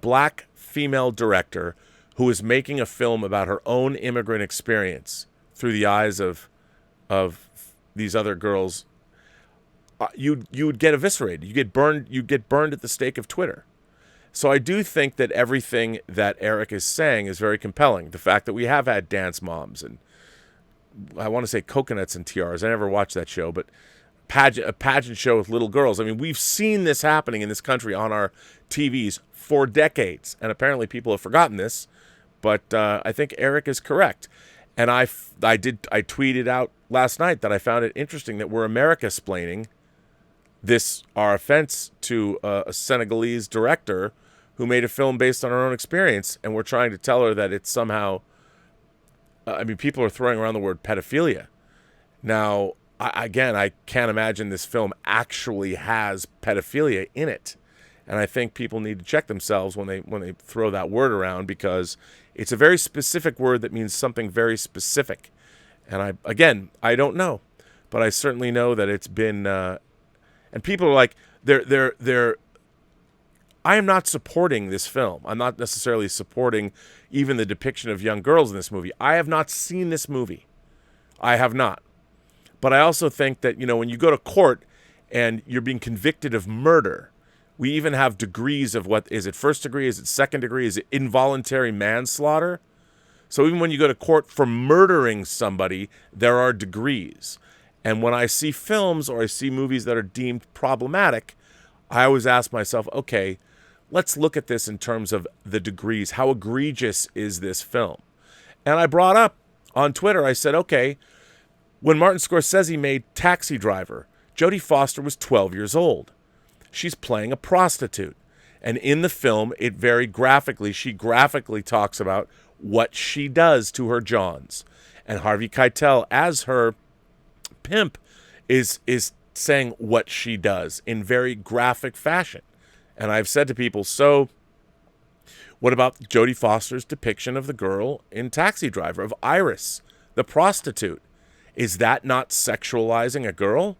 black female director who is making a film about her own immigrant experience through the eyes of these other girls, you would get eviscerated. You get burned at the stake of Twitter. So I do think that everything that Eric is saying is very compelling. The fact that we have had dance moms and I want to say coconuts and tiaras. I never watched that show, but a pageant show with little girls. I mean, we've seen this happening in this country on our TVs for decades, and apparently people have forgotten this. But I think Eric is correct, and I tweeted out last night that I found it interesting that we're America-splaining our offense to a Senegalese director who made a film based on her own experience, and we're trying to tell her that it's somehow. People are throwing around the word pedophilia. Now, I can't imagine this film actually has pedophilia in it. And I think people need to check themselves when they throw that word around, because it's a very specific word that means something very specific. And I don't know, but I certainly know that it's been, and people are like, I am not supporting this film. I'm not necessarily supporting even the depiction of young girls in this movie. I have not seen this movie. I have not. But I also think that, when you go to court and you're being convicted of murder, we even have degrees of what is it, first degree, is it second degree, is it involuntary manslaughter? So even when you go to court for murdering somebody, there are degrees. And when I see films or I see movies that are deemed problematic, I always ask myself, okay, let's look at this in terms of the degrees. How egregious is this film? And I brought up on Twitter, I said, okay, when Martin Scorsese made Taxi Driver, Jodie Foster was 12 years old. She's playing a prostitute. And in the film, she graphically talks about what she does to her Johns. And Harvey Keitel, as her pimp, is saying what she does in very graphic fashion. And I've said to people, so what about Jodie Foster's depiction of the girl in Taxi Driver, of Iris, the prostitute? Is that not sexualizing a girl?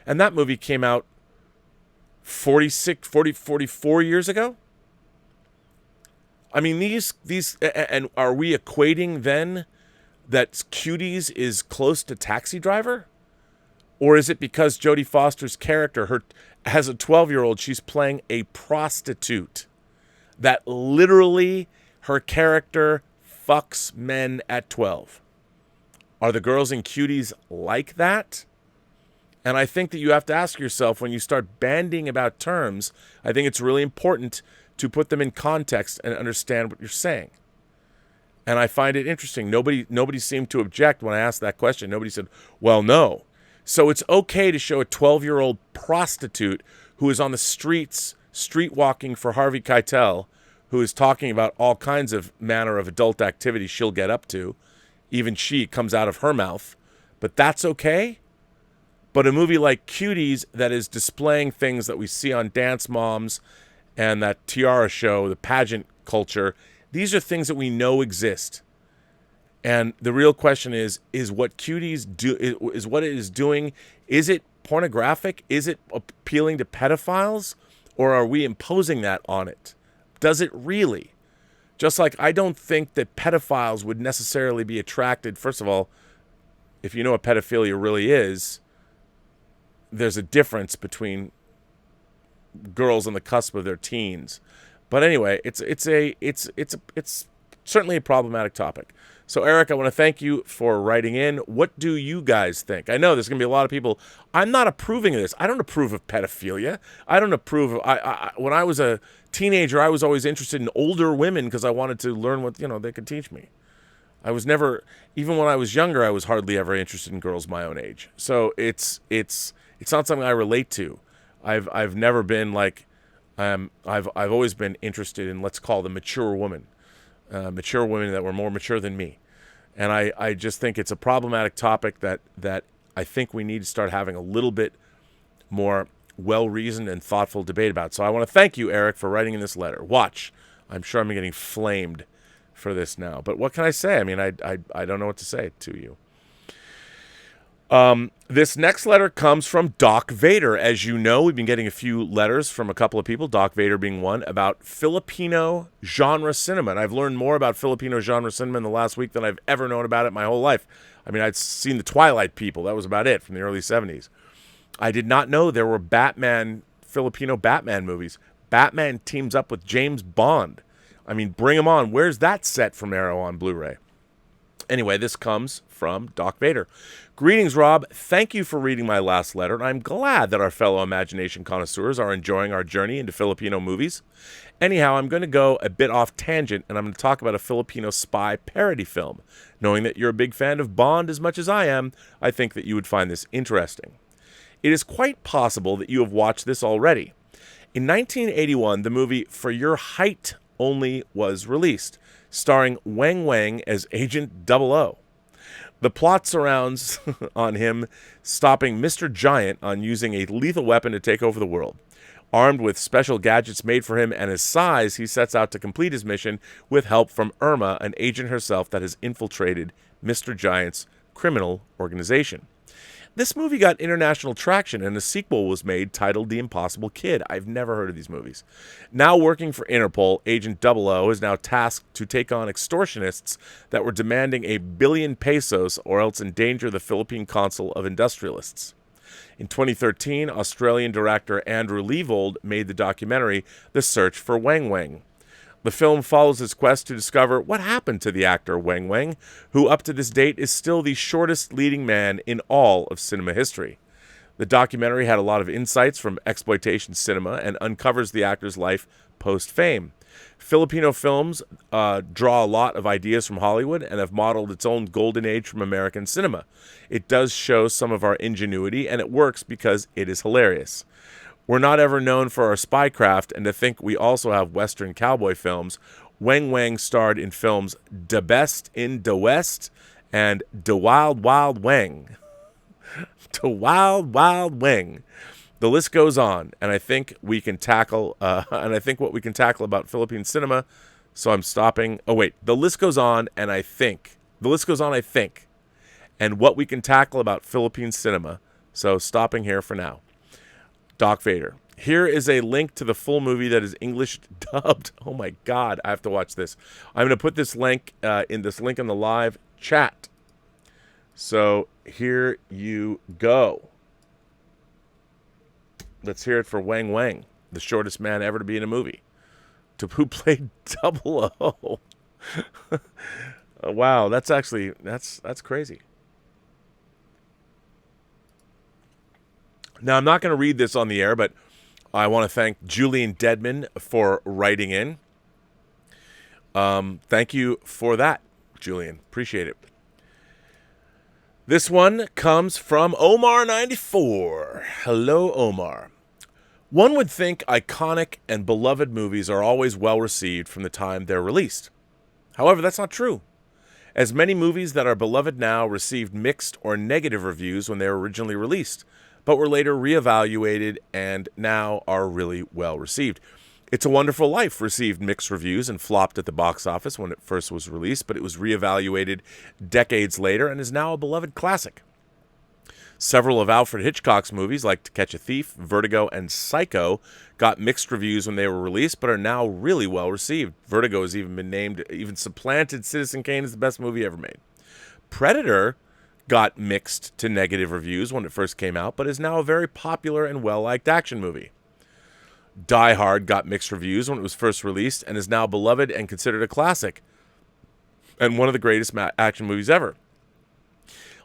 And that movie came out 44 years ago? I mean, these, and are we equating then that Cuties is close to Taxi Driver? Or is it because Jodie Foster's character, as a 12-year-old, she's playing a prostitute, that literally her character fucks men at 12? Are the girls in Cuties like that? And I think that you have to ask yourself, when you start bandying about terms, I think it's really important to put them in context and understand what you're saying. And I find it interesting. Nobody seemed to object when I asked that question. Nobody said, well, no. So it's okay to show a 12-year-old prostitute who is on the streets, street walking for Harvey Keitel, who is talking about all kinds of manner of adult activity she'll get up to. Even she comes out of her mouth. But that's okay? But a movie like Cuties that is displaying things that we see on Dance Moms and that Tiara show, the pageant culture, these are things that we know exist. And the real question is what Cuties is what it is doing, is it pornographic? Is it appealing to pedophiles? Or are we imposing that on it? Does it really? Just like I don't think that pedophiles would necessarily be attracted. First of all, if you know what pedophilia really is, there's a difference between girls on the cusp of their teens. But anyway, it's certainly a problematic topic. So, Eric, I want to thank you for writing in. What do you guys think? I know there's going to be a lot of people. I'm not approving of this. I don't approve of pedophilia. I don't approve of... when I was a teenager, I was always interested in older women because I wanted to learn what, they could teach me. I was never... Even when I was younger, I was hardly ever interested in girls my own age. So, it's not something I relate to. I've never been like... I've always been interested in, let's call them mature women. Mature women that were more mature than me. And I just think it's a problematic topic that I think we need to start having a little bit more well-reasoned and thoughtful debate about. So I want to thank you, Eric, for writing in this letter. Watch. I'm sure I'm getting flamed for this now. But what can I say? I mean, I don't know what to say to you. This next letter comes from Doc Vader. As you know, we've been getting a few letters from a couple of people, Doc Vader being one, about Filipino genre cinema. And I've learned more about Filipino genre cinema in the last week than I've ever known about it my whole life. I mean, I'd seen the Twilight People. That was about it from the early 70s. I did not know there were Filipino Batman movies. Batman teams up with James Bond. I mean, bring him on. Where's that set from Arrow on Blu-ray? Anyway, this comes from Doc Vader. Greetings, Rob. Thank you for reading my last letter, and I'm glad that our fellow imagination connoisseurs are enjoying our journey into Filipino movies. Anyhow, I'm going to go a bit off tangent, and I'm going to talk about a Filipino spy parody film. Knowing that you're a big fan of Bond as much as I am, I think that you would find this interesting. It is quite possible that you have watched this already. In 1981, the movie For Your Height Only was released, starring Wang Wang as Agent 00. The plot surrounds on him stopping Mr. Giant on using a lethal weapon to take over the world. Armed with special gadgets made for him and his size, he sets out to complete his mission with help from Irma, an agent herself that has infiltrated Mr. Giant's criminal organization. This movie got international traction, and a sequel was made titled The Impossible Kid. I've never heard of these movies. Now working for Interpol, Agent 00 is now tasked to take on extortionists that were demanding 1 billion pesos or else endanger the Philippine Council of Industrialists. In 2013, Australian director Andrew Leavold made the documentary The Search for Wang Wang. The film follows his quest to discover what happened to the actor Wang Wang, who up to this date is still the shortest leading man in all of cinema history. The documentary had a lot of insights from exploitation cinema and uncovers the actor's life post-fame. Filipino films draw a lot of ideas from Hollywood and have modeled its own golden age from American cinema. It does show some of our ingenuity, and it works because it is hilarious. We're not ever known for our spycraft, and to think we also have Western cowboy films. Wang Wang starred in films De Best in De West and De Wild Wild Wang. De Wild Wild Wang. The list goes on, and I think we can tackle, what we can tackle about Philippine cinema. So I'm stopping. Oh wait, the list goes on, and I think and what we can tackle about Philippine cinema. So stopping here for now. Doc Vader. Here is a link to the full movie that is English dubbed. Oh my God, I have to watch this. I'm going to put this link in the live chat. So here you go. Let's hear it for Wang Wang, the shortest man ever to be in a movie. Who played 00. Wow, that's crazy. Now, I'm not going to read this on the air, but I want to thank Julian Deadman for writing in. Thank you for that, Julian. Appreciate it. This one comes from Omar94. Hello, Omar. One would think iconic and beloved movies are always well received from the time they're released. However, that's not true, as many movies that are beloved now received mixed or negative reviews when they were originally released, but were later reevaluated and now are really well received. It's a Wonderful Life received mixed reviews and flopped at the box office when it first was released, but it was reevaluated decades later and is now a beloved classic. Several of Alfred Hitchcock's movies, like To Catch a Thief, Vertigo, and Psycho, got mixed reviews when they were released, but are now really well received. Vertigo has even supplanted Citizen Kane as the best movie ever made. Predator got mixed to negative reviews when it first came out, but is now a very popular and well-liked action movie. Die Hard got mixed reviews when it was first released and is now beloved and considered a classic and one of the greatest action movies ever.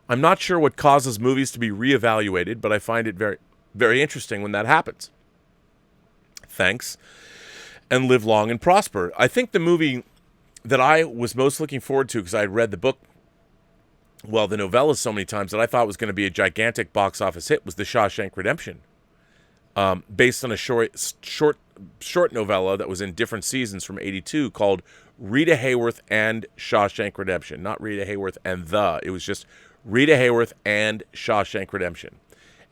I'm not sure what causes movies to be reevaluated, but I find it very, very interesting when that happens. Thanks, and live long and prosper. I think the movie that I was most looking forward to, because I had read the book, the novella so many times, that I thought was going to be a gigantic box office hit, was The Shawshank Redemption, based on a short novella that was in different seasons from '82 called Rita Hayworth and Shawshank Redemption. Not Rita Hayworth and it was just Rita Hayworth and Shawshank Redemption.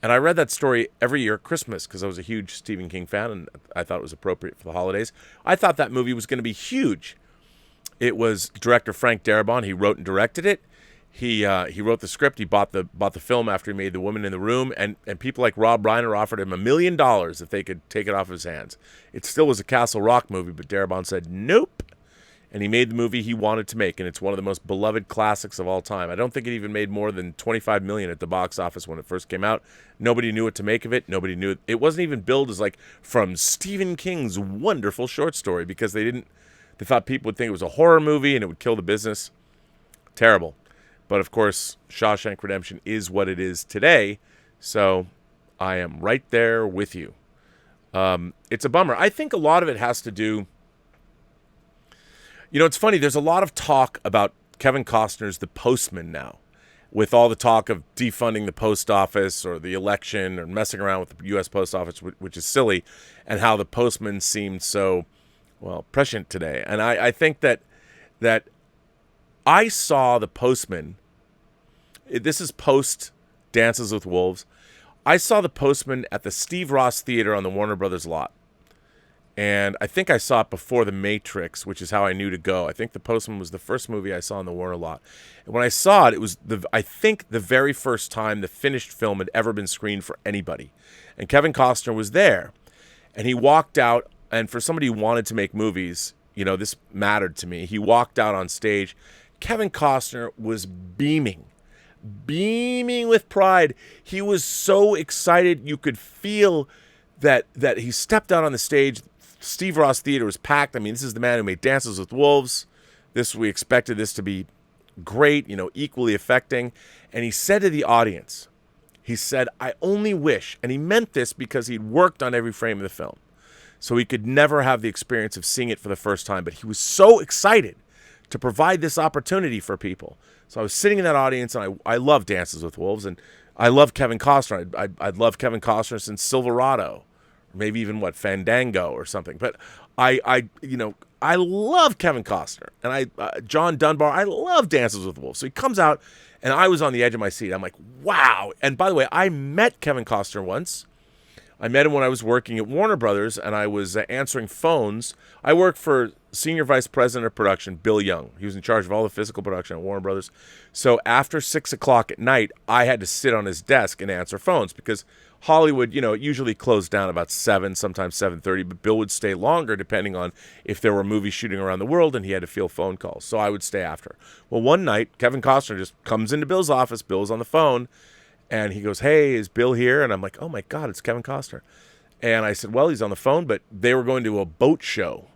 And I read that story every year at Christmas because I was a huge Stephen King fan and I thought it was appropriate for the holidays. I thought that movie was going to be huge. It was director Frank Darabont. He wrote and directed it. He wrote the script. He bought the film after he made The Woman in the Room, and people like Rob Reiner offered him $1 million if they could take it off his hands. It still was a Castle Rock movie, but Darabont said nope, and he made the movie he wanted to make, and it's one of the most beloved classics of all time. I don't think it even made more than $25 million at the box office when it first came out. Nobody knew what to make of it. Nobody knew it. It wasn't even billed as like from Stephen King's wonderful short story because they thought people would think it was a horror movie and it would kill the business. Terrible. But, of course, Shawshank Redemption is what it is today, so I am right there with you. It's a bummer. I think a lot of it has to do... it's funny. There's a lot of talk about Kevin Costner's The Postman now, with all the talk of defunding the post office or the election or messing around with the U.S. Post Office, which is silly, and how The Postman seemed so, prescient today. And I think that I saw The Postman. This is post Dances with Wolves. I saw The Postman at the Steve Ross Theater on the Warner Brothers lot. And I think I saw it before The Matrix, which is how I knew to go. I think The Postman was the first movie I saw in the Warner lot. And when I saw it, it was, I think, the very first time the finished film had ever been screened for anybody. And Kevin Costner was there. And he walked out, and for somebody who wanted to make movies, you know, this mattered to me. He walked out on stage. Kevin Costner was beaming with pride. He was so excited. You could feel that he stepped out on the stage. Steve Ross Theater was packed. I mean, this is the man who made Dances with Wolves. We expected this to be great, you know, equally affecting. And he said to the audience, he said, I only wish, and he meant this because he'd worked on every frame of the film, so he could never have the experience of seeing it for the first time. But he was so excited to provide this opportunity for people. So I was sitting in that audience, and I love Dances with Wolves, and I love Kevin Costner. I'd love Kevin Costner since Silverado, or maybe even Fandango or something. But I love Kevin Costner, and John Dunbar. I love Dances with Wolves. So he comes out, and I was on the edge of my seat. I'm like, wow. And by the way, I met Kevin Costner once. I met him when I was working at Warner Brothers, and I was answering phones. I worked for Senior Vice President of Production, Bill Young. He was in charge of all the physical production at Warner Brothers. So after 6 o'clock at night, I had to sit on his desk and answer phones because Hollywood, you know, it usually closed down about 7, sometimes 7:30, but Bill would stay longer depending on if there were movies shooting around the world and he had to field phone calls. So I would stay after. Well, one night, Kevin Costner just comes into Bill's office. Bill's on the phone, and he goes, hey, is Bill here? And I'm like, oh, my God, it's Kevin Costner. And I said, well, he's on the phone, but they were going to a boat show.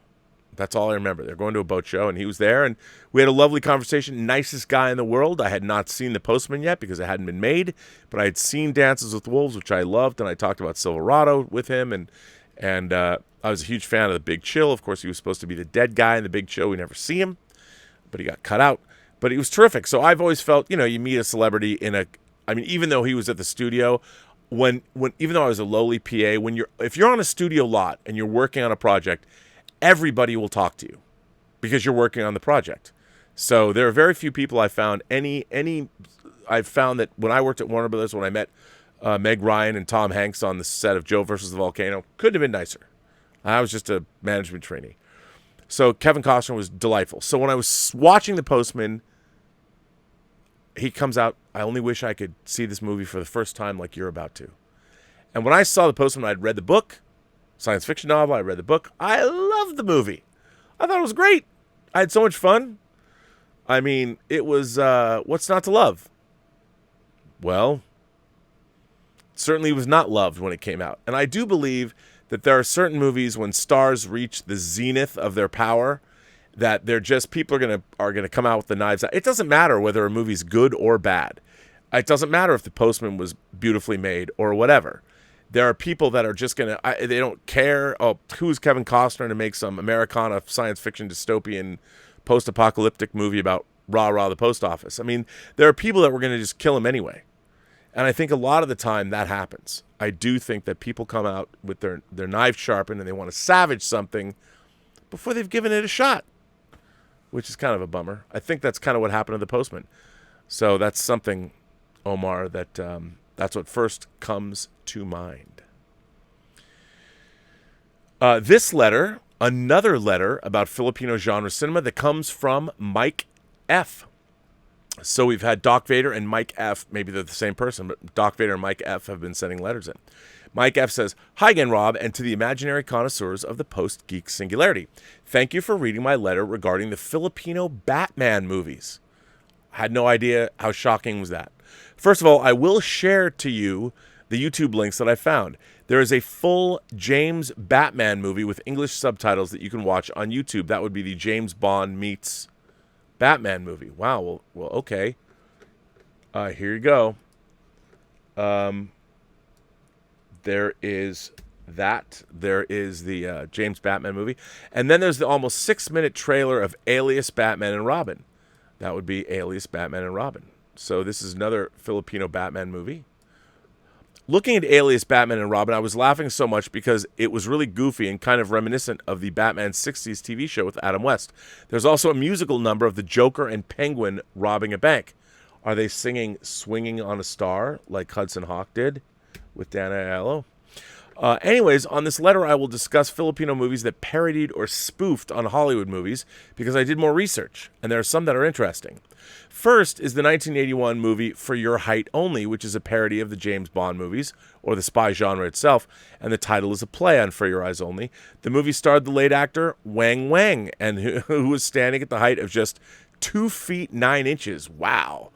That's all I remember. They're going to a boat show, and he was there, and we had a lovely conversation. Nicest guy in the world. I had not seen The Postman yet because it hadn't been made, but I had seen Dances with Wolves, which I loved, and I talked about Silverado with him, and I was a huge fan of The Big Chill. Of course, he was supposed to be the dead guy in The Big Chill. We never see him, but he got cut out. But he was terrific. So I've always felt, you know, you meet a celebrity even though he was at the studio, even though I was a lowly PA, if you're on a studio lot and you're working on a project, everybody will talk to you because you're working on the project. So there are very few people I've found I've found that when I worked at Warner Brothers, when I met Meg Ryan and Tom Hanks on the set of Joe versus the Volcano, couldn't have been nicer. I was just a management trainee. So Kevin Costner was delightful. So when I was watching The Postman, he comes out, I only wish I could see this movie for the first time like you're about to. And when I saw The Postman, I'd read the book, science fiction novel, I read the book. I loved the movie. I thought it was great. I had so much fun. I mean, it was, what's not to love? Well, it certainly was not loved when it came out. And I do believe that there are certain movies when stars reach the zenith of their power that they're just, people are gonna come out with the knives out. It doesn't matter whether a movie's good or bad. It doesn't matter if The Postman was beautifully made or whatever. There are people that are just they don't care. Oh, who's Kevin Costner to make some Americana science fiction dystopian post-apocalyptic movie about rah-rah the post office? I mean, there are people that were going to just kill him anyway. And I think a lot of the time that happens. I do think that people come out with their knife sharpened and they want to savage something before they've given it a shot, which is kind of a bummer. I think that's kind of what happened to The Postman. So that's something, Omar, that that's what first comes to mind. This letter, another letter about Filipino genre cinema that comes from Mike F. So we've had Doc Vader and Mike F. Maybe they're the same person, but Doc Vader and Mike F. have been sending letters in. Mike F. says, hi again, Rob, and to the imaginary connoisseurs of the Post-Geek Singularity. Thank you for reading my letter regarding the Filipino Batman movies. I had no idea how shocking was that. First of all, I will share to you the YouTube links that I found. There is a full James Batman movie with English subtitles that you can watch on YouTube. That would be the James Bond meets Batman movie. Wow, well okay. Here you go. There is that. There is the James Batman movie. And then there's the almost 6-minute trailer of Alias Batman and Robin. That would be Alias Batman and Robin. So this is another Filipino Batman movie. Looking at Alias Batman and Robin, I was laughing so much because it was really goofy and kind of reminiscent of the Batman 60s TV show with Adam West. There's also a musical number of the Joker and Penguin robbing a bank. Are they singing Swinging on a Star like Hudson Hawk did with Dan Aiello? Anyways, on this letter, I will discuss Filipino movies that parodied or spoofed on Hollywood movies because I did more research, and there are some that are interesting. First is the 1981 movie For Your Height Only, which is a parody of the James Bond movies, or the spy genre itself, and the title is a play on For Your Eyes Only. The movie starred the late actor Wang Wang, and who was standing at the height of just 2 feet 9 inches. Wow.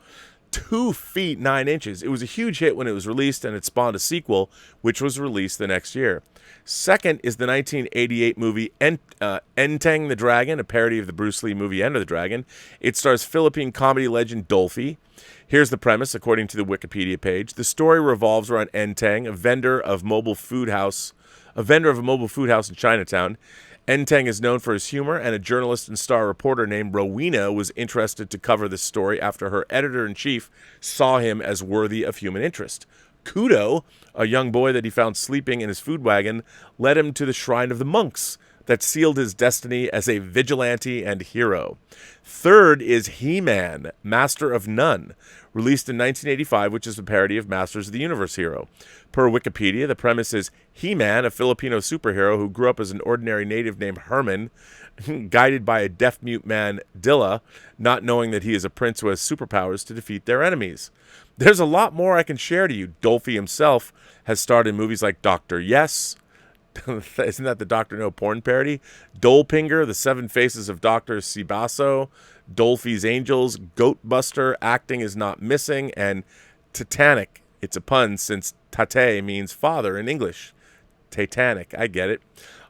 2 feet 9 inches. It was a huge hit when it was released, and it spawned a sequel, which was released the next year. Second is the 1988 movie Enteng the Dragon, a parody of the Bruce Lee movie Enter the Dragon. It stars Philippine comedy legend Dolphy. Here's the premise, according to the Wikipedia page. The story revolves around Enteng, a vendor of a mobile food house in Chinatown. Enteng is known for his humor, and a journalist and star reporter named Rowena was interested to cover this story after her editor-in-chief saw him as worthy of human interest. Kudo, a young boy that he found sleeping in his food wagon, led him to the shrine of the monks that sealed his destiny as a vigilante and hero. Third is He-Man, Master of None, released in 1985, which is a parody of Masters of the Universe hero. Per Wikipedia, the premise is He-Man, a Filipino superhero who grew up as an ordinary native named Herman, guided by a deaf-mute man, Dilla, not knowing that he is a prince who has superpowers to defeat their enemies. There's a lot more I can share to you. Dolphy himself has starred in movies like Dr. Yes. Isn't that the Dr. No porn parody? Dolepinger, The Seven Faces of Dr. Sibaso, Dolphy's Angels, Goatbuster, Acting is Not Missing, and Titanic. It's a pun since tate means father in English. Titanic, I get it.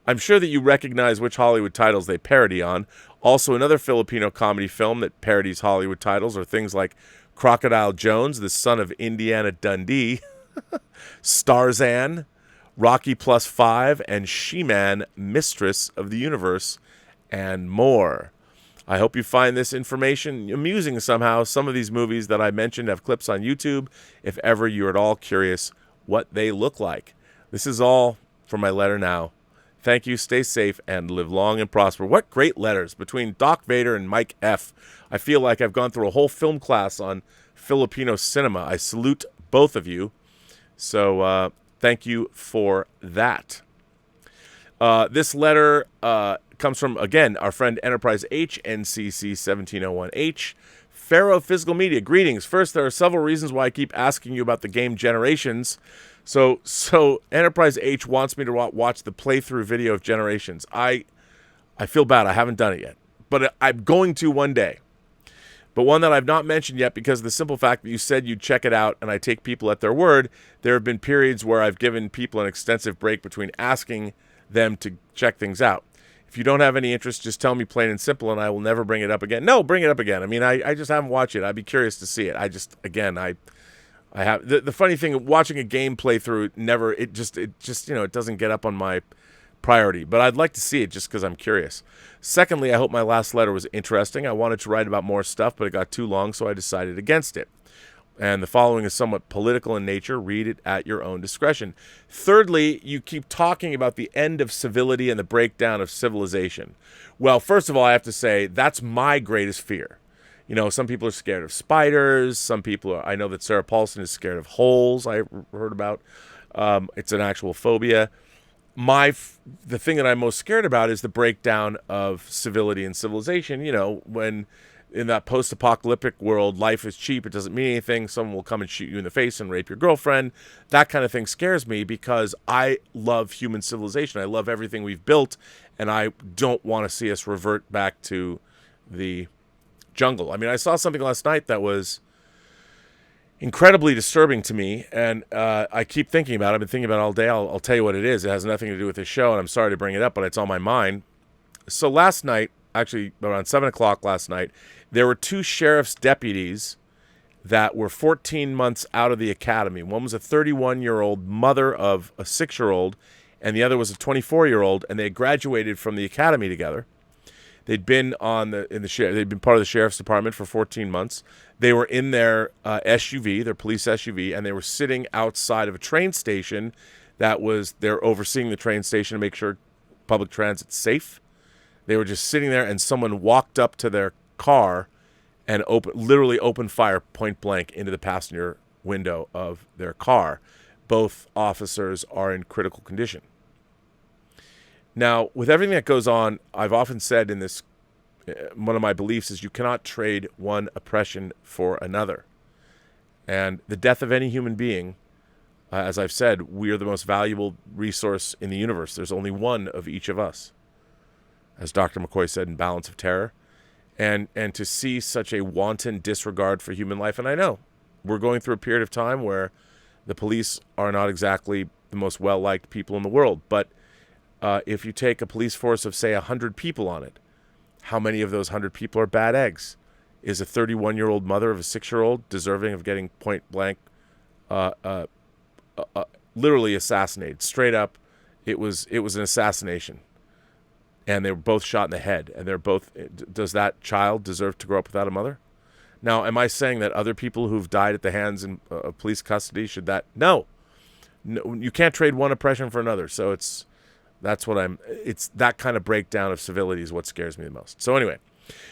I'm sure that you recognize which Hollywood titles they parody on. Also, another Filipino comedy film that parodies Hollywood titles are things like Crocodile Jones, the son of Indiana Dundee, Starzan, Rocky Plus 5, and She-Man, Mistress of the Universe, and more. I hope you find this information amusing somehow. Some of these movies that I mentioned have clips on YouTube, if ever you're at all curious what they look like. This is all for my letter now. Thank you, stay safe, and live long and prosper. What great letters between Doc Vader and Mike F. I feel like I've gone through a whole film class on Filipino cinema. I salute both of you. So thank you for that. This letter comes from, again, our friend Enterprise H, NCC 1701H. Pharaoh Physical Media, greetings. First, there are several reasons why I keep asking you about the game Generations. So Enterprise H wants me to watch the playthrough video of Generations. I feel bad. I haven't done it yet. But I'm going to one day. But one that I've not mentioned yet because of the simple fact that you said you'd check it out and I take people at their word. There have been periods where I've given people an extensive break between asking them to check things out. If you don't have any interest, just tell me plain and simple and I will never bring it up again. No, bring it up again. I mean, I just haven't watched it. I'd be curious to see it. I have the funny thing, watching a game playthrough, it just it doesn't get up on my priority, but I'd like to see it just because I'm curious. Secondly, I hope my last letter was interesting. I wanted to write about more stuff, but it got too long, so I decided against it. And the following is somewhat political in nature. Read it at your own discretion. Thirdly, you keep talking about the end of civility and the breakdown of civilization. Well, first of all, I have to say that's my greatest fear. You know, some people are scared of spiders. Some people are, I know that Sarah Paulson is scared of holes, I heard about. It's an actual phobia. The thing that I'm most scared about is the breakdown of civility and civilization. You know, when in that post-apocalyptic world, life is cheap, it doesn't mean anything, someone will come and shoot you in the face and rape your girlfriend. That kind of thing scares me because I love human civilization. I love everything we've built, and I don't want to see us revert back to the jungle. I mean, I saw something last night that was incredibly disturbing to me, and I keep thinking about it. I've been thinking about it all day. I'll tell you what it is. It has nothing to do with this show, and I'm sorry to bring it up, but it's on my mind. So last night, actually around 7 o'clock last night, there were 2 sheriff's deputies that were 14 months out of the academy. One was a 31-year-old mother of a 6-year-old, and the other was a 24-year-old, and they graduated from the academy together. They'd been they'd been part of the sheriff's department for 14 months. They were in their SUV, their police SUV, and they were sitting outside of a train station they're overseeing the train station to make sure public transit's safe. They were just sitting there, and someone walked up to their car and literally opened fire point blank into the passenger window of their car. both officers are in critical condition. Now, with everything that goes on, I've often said in this, one of my beliefs is you cannot trade one oppression for another. And the death of any human being, as I've said, we are the most valuable resource in the universe. There's only one of each of us, as Dr. McCoy said in Balance of Terror. And to see such a wanton disregard for human life, and I know we're going through a period of time where the police are not exactly the most well-liked people in the world, but if you take a police force of, say, 100 people on it, how many of those 100 people are bad eggs? Is a 31-year-old mother of a 6-year-old deserving of getting point-blank, literally assassinated? Straight up, it was an assassination. And they were both shot in the head. And they're both. Does that child deserve to grow up without a mother? Now, am I saying that other people who've died at the hands of police custody should that? No, you can't trade one oppression for another. So it's that kind of breakdown of civility is what scares me the most. So anyway,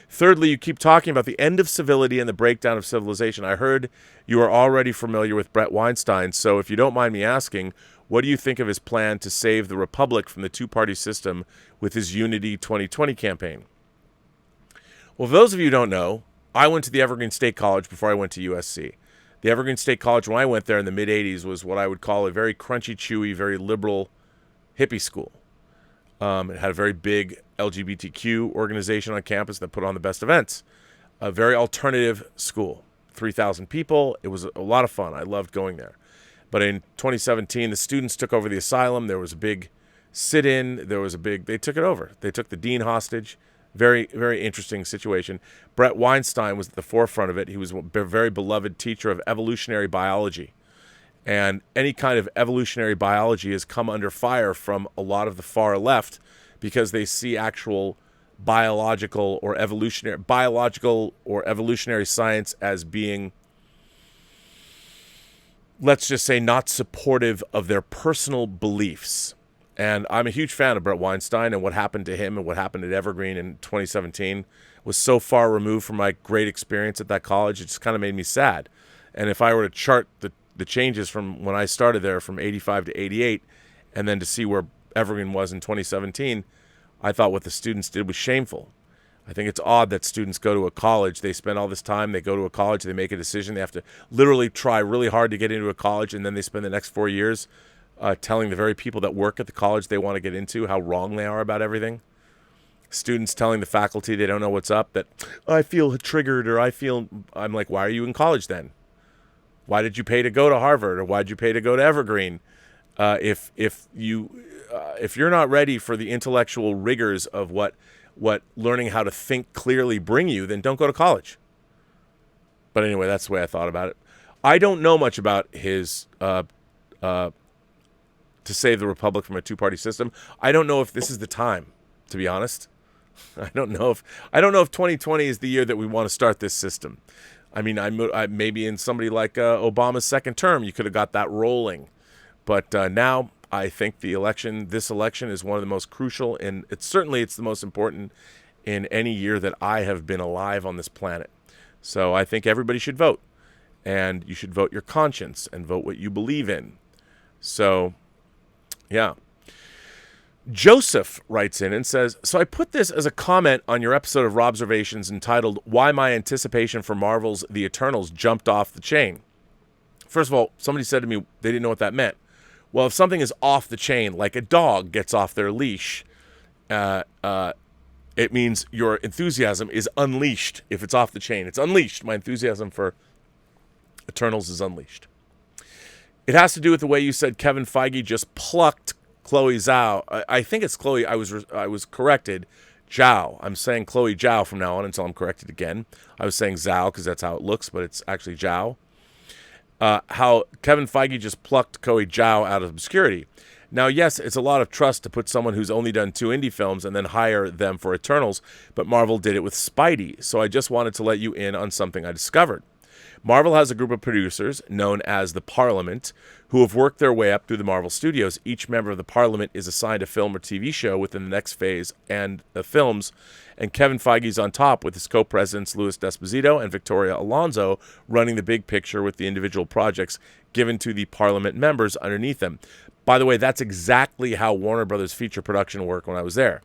thirdly, you keep talking about the end of civility and the breakdown of civilization. I heard you are already familiar with Bret Weinstein. So if you don't mind me asking, what do you think of his plan to save the republic from the two-party system with his Unity 2020 campaign? Well, for those of you who don't know, I went to the Evergreen State College before I went to USC. The Evergreen State College, when I went there in the mid-'80s, was what I would call a very crunchy, chewy, very liberal hippie school. It had a very big LGBTQ organization on campus that put on the best events. A very alternative school. 3,000 people. It was a lot of fun. I loved going there. But in 2017, the students took over the asylum. There was a big sit-in. They took it over. They took the dean hostage. Very, very interesting situation. Bret Weinstein was at the forefront of it. He was a very beloved teacher of evolutionary biology. And any kind of evolutionary biology has come under fire from a lot of the far left because they see actual biological or evolutionary science as being, let's just say, not supportive of their personal beliefs. And I'm a huge fan of Bret Weinstein, and what happened to him and what happened at Evergreen in 2017 was so far removed from my great experience at that college, it just kind of made me sad. And if I were to chart the changes from when I started there from 85 to 88, and then to see where Evergreen was in 2017, I thought what the students did was shameful. I think it's odd that students go to a college, they spend all this time, they go to a college, they make a decision, they have to literally try really hard to get into a college, and then they spend the next 4 years telling the very people that work at the college they want to get into how wrong they are about everything. Students telling the faculty they don't know what's up, that I feel triggered, or I'm like, why are you in college then? Why did you pay to go to Harvard, or why did you pay to go to Evergreen? If you're not ready for the intellectual rigors of what learning how to think clearly bring you, then don't go to college. But anyway, that's the way I thought about it. I don't know much about his to save the republic from a two-party system. I don't know if this is the time, to be honest. I don't know if 2020 is the year that we want to start this system. I mean, I maybe in somebody like Obama's second term, you could have got that rolling. But now I think this election is one of the most crucial, and it's the most important in any year that I have been alive on this planet. So I think everybody should vote, and you should vote your conscience and vote what you believe in. So, yeah. Joseph writes in and says, so I put this as a comment on your episode of Robservations entitled, Why My Anticipation for Marvel's The Eternals Jumped Off the Chain. First of all, somebody said to me they didn't know what that meant. Well, if something is off the chain, like a dog gets off their leash, it means your enthusiasm is unleashed. If it's off the chain, it's unleashed. My enthusiasm for Eternals is unleashed. It has to do with the way you said Kevin Feige just plucked Chloe Zhao. I think it's Chloe. I was corrected. Zhao. I'm saying Chloe Zhao from now on until I'm corrected again. I was saying Zhao because that's how it looks, but it's actually Zhao. How Kevin Feige just plucked Chloe Zhao out of obscurity. Now, yes, it's a lot of trust to put someone who's only done 2 indie films and then hire them for Eternals, but Marvel did it with Spidey, so I just wanted to let you in on something I discovered. Marvel has a group of producers known as the Parliament who have worked their way up through the Marvel Studios. Each member of the Parliament is assigned a film or TV show within the next phase and the films, and Kevin Feige's on top with his co-presidents Louis D'Esposito and Victoria Alonso running the big picture with the individual projects given to the Parliament members underneath them. By the way, that's exactly how Warner Brothers feature production worked when I was there.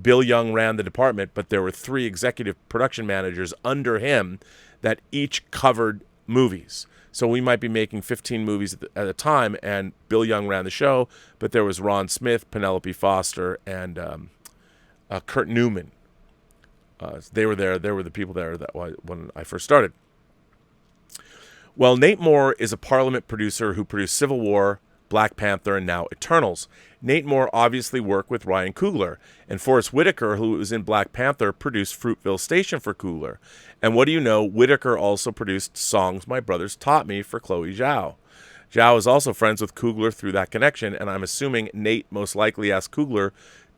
Bill Young ran the department, but there were 3 executive production managers under him that each covered movies. So we might be making 15 movies at a time, and Bill Young ran the show, but there was Ron Smith, Penelope Foster, and Kurt Newman. They were there. There were the people there when I first started. Well, Nate Moore is a Parliament producer who produced Civil War, Black Panther, and now Eternals. Nate Moore obviously worked with Ryan Coogler, and Forrest Whitaker, who was in Black Panther, produced Fruitville Station for Coogler. And what do you know, Whitaker also produced Songs My Brothers Taught Me for Chloe Zhao. Zhao is also friends with Coogler through that connection, and I'm assuming Nate most likely asked Coogler,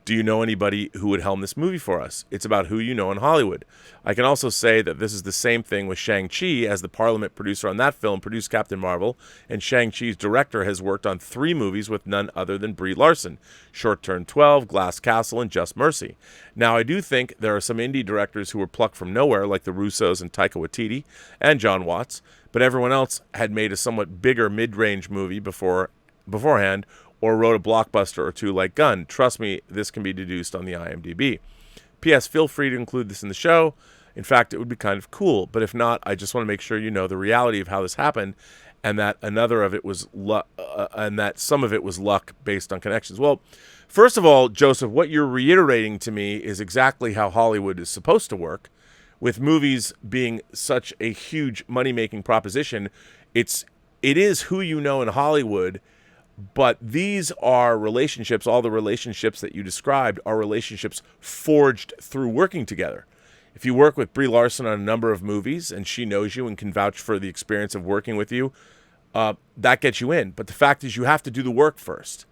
do you know anybody who would helm this movie for us? It's about who you know in Hollywood. I can also say that this is the same thing with Shang-Chi, as the Parliament producer on that film produced Captain Marvel, and Shang-Chi's director has worked on 3 movies with none other than Brie Larson: Short Turn 12, Glass Castle, and Just Mercy. Now, I do think there are some indie directors who were plucked from nowhere, like the Russos and Taika Waititi and John Watts, but everyone else had made a somewhat bigger mid-range movie beforehand, or wrote a blockbuster or 2 like Gunn. Trust me, this can be deduced on the IMDb. P.S. Feel free to include this in the show. In fact, it would be kind of cool. But if not, I just want to make sure you know the reality of how this happened, and that another of it was and that some of it was luck based on connections. Well, first of all, Joseph, what you're reiterating to me is exactly how Hollywood is supposed to work. With movies being such a huge money-making proposition, it is who you know in Hollywood. But these are relationships, all the relationships that you described are relationships forged through working together. If you work with Brie Larson on a number of movies and she knows you and can vouch for the experience of working with you, that gets you in. But the fact is you have to do the work first.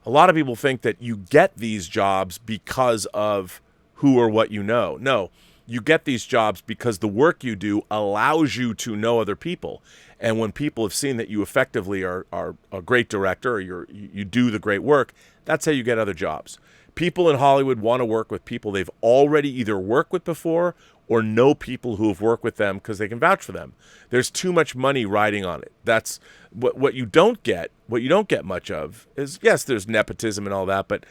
A lot of people think that you get these jobs because of who or what you know. No, you get these jobs because the work you do allows you to know other people. And when people have seen that you effectively are a great director, or you do the great work, that's how you get other jobs. People in Hollywood want to work with people they've already either worked with before or know people who have worked with them because they can vouch for them. There's too much money riding on it. That's what you don't get. What you don't get much of is, yes, there's nepotism and all that, but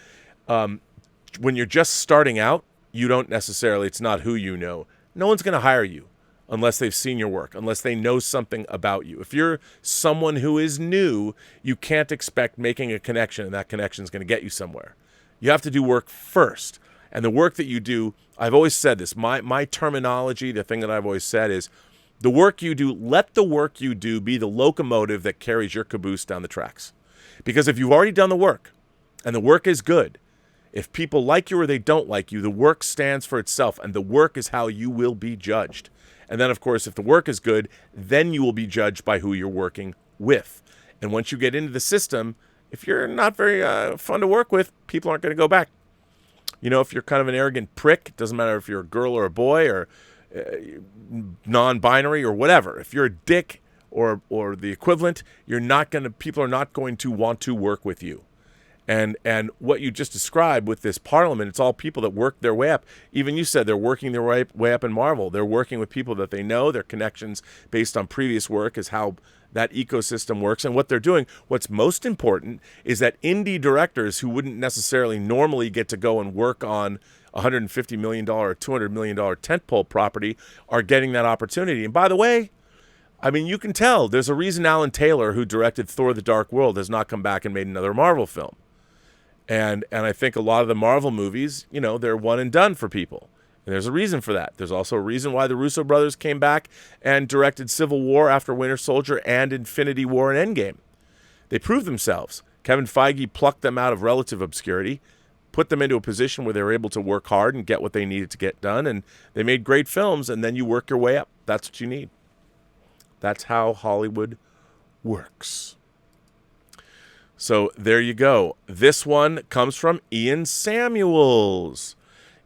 when you're just starting out, you don't necessarily, it's not who you know. No one's going to hire you unless they've seen your work, unless they know something about you. If you're someone who is new, you can't expect making a connection, and that connection is going to get you somewhere. You have to do work first. And the work that you do, I've always said this, my terminology, the thing that I've always said is, the work you do, let the work you do be the locomotive that carries your caboose down the tracks. Because if you've already done the work, and the work is good, if people like you or they don't like you, the work stands for itself, and the work is how you will be judged. And then, of course, if the work is good, then you will be judged by who you're working with. And once you get into the system, if you're not very fun to work with, people aren't going to go back. You know, if you're kind of an arrogant prick, it doesn't matter if you're a girl or a boy or non-binary or whatever. If you're a dick or the equivalent, people are not going to want to work with you. And what you just described with this Parliament, it's all people that work their way up. Even you said they're working their way up in Marvel. They're working with people that they know. Their connections based on previous work is how that ecosystem works. And what they're doing, what's most important, is that indie directors who wouldn't necessarily normally get to go and work on $150 million or $200 million tentpole property are getting that opportunity. And by the way, I mean, you can tell there's a reason Alan Taylor, who directed Thor: The Dark World, has not come back and made another Marvel film. And I think a lot of the Marvel movies, you know, they're one and done for people. And there's a reason for that. There's also a reason why the Russo brothers came back and directed Civil War after Winter Soldier and Infinity War and Endgame. They proved themselves. Kevin Feige plucked them out of relative obscurity, put them into a position where they were able to work hard and get what they needed to get done. And they made great films, and then you work your way up. That's what you need. That's how Hollywood works. So there you go. This one comes from Ian Samuels.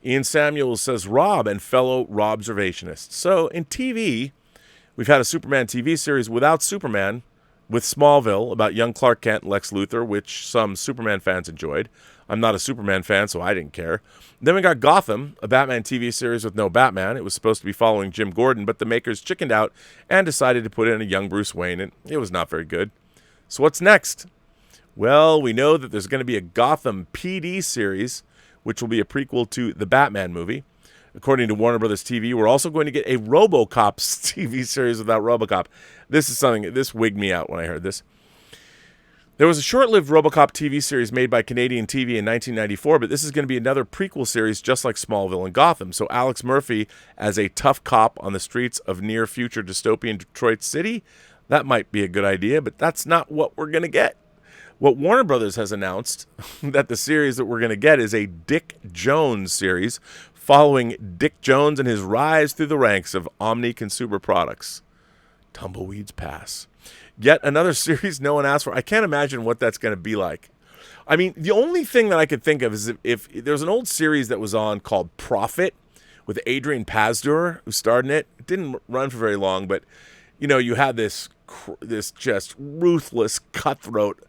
Ian Samuels says, Rob and fellow Robservationists. So in TV, We've had a Superman TV series without Superman, with Smallville about young Clark Kent and Lex Luthor, which some Superman fans enjoyed. I'm not a Superman fan, so I didn't care. Then we got Gotham, a Batman TV series with no Batman. It was supposed to be following Jim Gordon, but the makers chickened out and decided to put in a young Bruce Wayne, and it was not very good. So what's next? Well, we know that there's going to be a Gotham PD series, which will be a prequel to the Batman movie. According to Warner Brothers TV, we're also going to get a RoboCop TV series without RoboCop. This wigged me out when I heard this. There was a short-lived RoboCop TV series made by Canadian TV in 1994, but this is going to be another prequel series just like Smallville and Gotham. So Alex Murphy as a tough cop on the streets of near-future dystopian Detroit City, that might be a good idea, but that's not what we're going to get. What Warner Brothers has announced that the series that we're going to get is a Dick Jones series following Dick Jones and his rise through the ranks of Omni Consumer Products. Tumbleweeds pass. Yet another series no one asked for. I can't imagine what that's going to be like. I mean, the only thing that I could think of is if there was an old series that was on called Prophet with Adrian Pasdor, who starred in it. It didn't run for very long, but, you know, you had this just ruthless, cutthroat,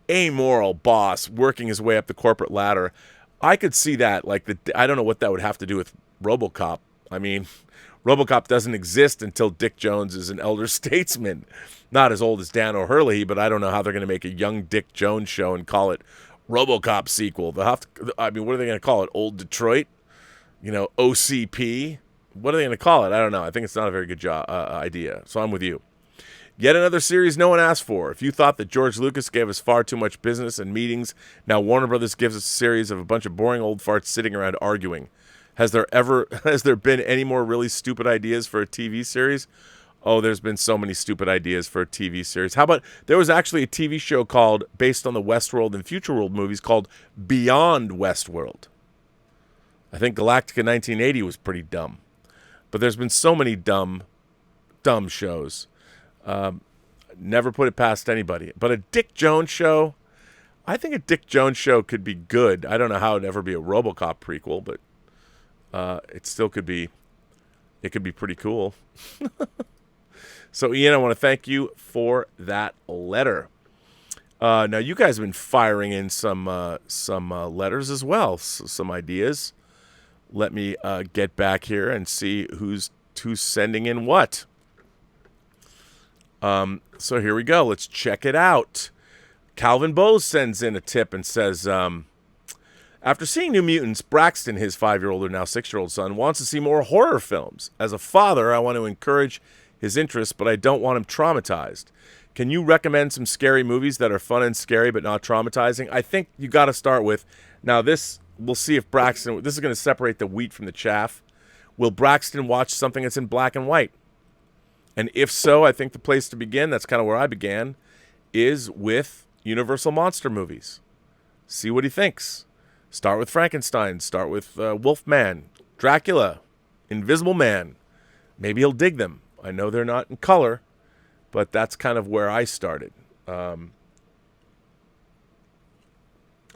amoral boss working his way up the corporate ladder. I could see that. I don't know what that would have to do with RoboCop. I mean, RoboCop doesn't exist until Dick Jones is an elder statesman. Not as old as Dan O'Hurley, but I don't know how they're going to make a young Dick Jones show and call it RoboCop sequel. What are they going to call it? Old Detroit? You know, OCP? What are they going to call it? I don't know. I think it's not a very good idea. So I'm with you. Yet another series no one asked for. If you thought that George Lucas gave us far too much business and meetings, now Warner Brothers gives us a series of a bunch of boring old farts sitting around arguing. Has there been any more really stupid ideas for a TV series? Oh, there's been so many stupid ideas for a TV series. How about there was actually a TV show based on the Westworld and Future World movies called Beyond Westworld. I think Galactica 1980 was pretty dumb. But there's been so many dumb shows. Never put it past anybody. But a Dick Jones show, I think a Dick Jones show could be good. I don't know how it'd ever be a RoboCop prequel, but it still could be. It could be pretty cool. So, Ian, I want to thank you for that letter. Now, you guys have been firing in some letters as well, some ideas. Let me get back here and see who's sending in what. So here we go. Let's check it out. Calvin Bowes sends in a tip and says, after seeing New Mutants, Braxton, his 5-year-old or now 6-year-old son, wants to see more horror films. As a father, I want to encourage his interest, but I don't want him traumatized. Can you recommend some scary movies that are fun and scary but not traumatizing? I think you got to start with, now this, we'll see if Braxton, this is going to separate the wheat from the chaff. Will Braxton watch something that's in black and white? And if so, I think the place to begin, that's kind of where I began, is with Universal Monster movies. See what he thinks. Start with Frankenstein. Start with Wolfman, Dracula, Invisible Man. Maybe he'll dig them. I know they're not in color, but that's kind of where I started. And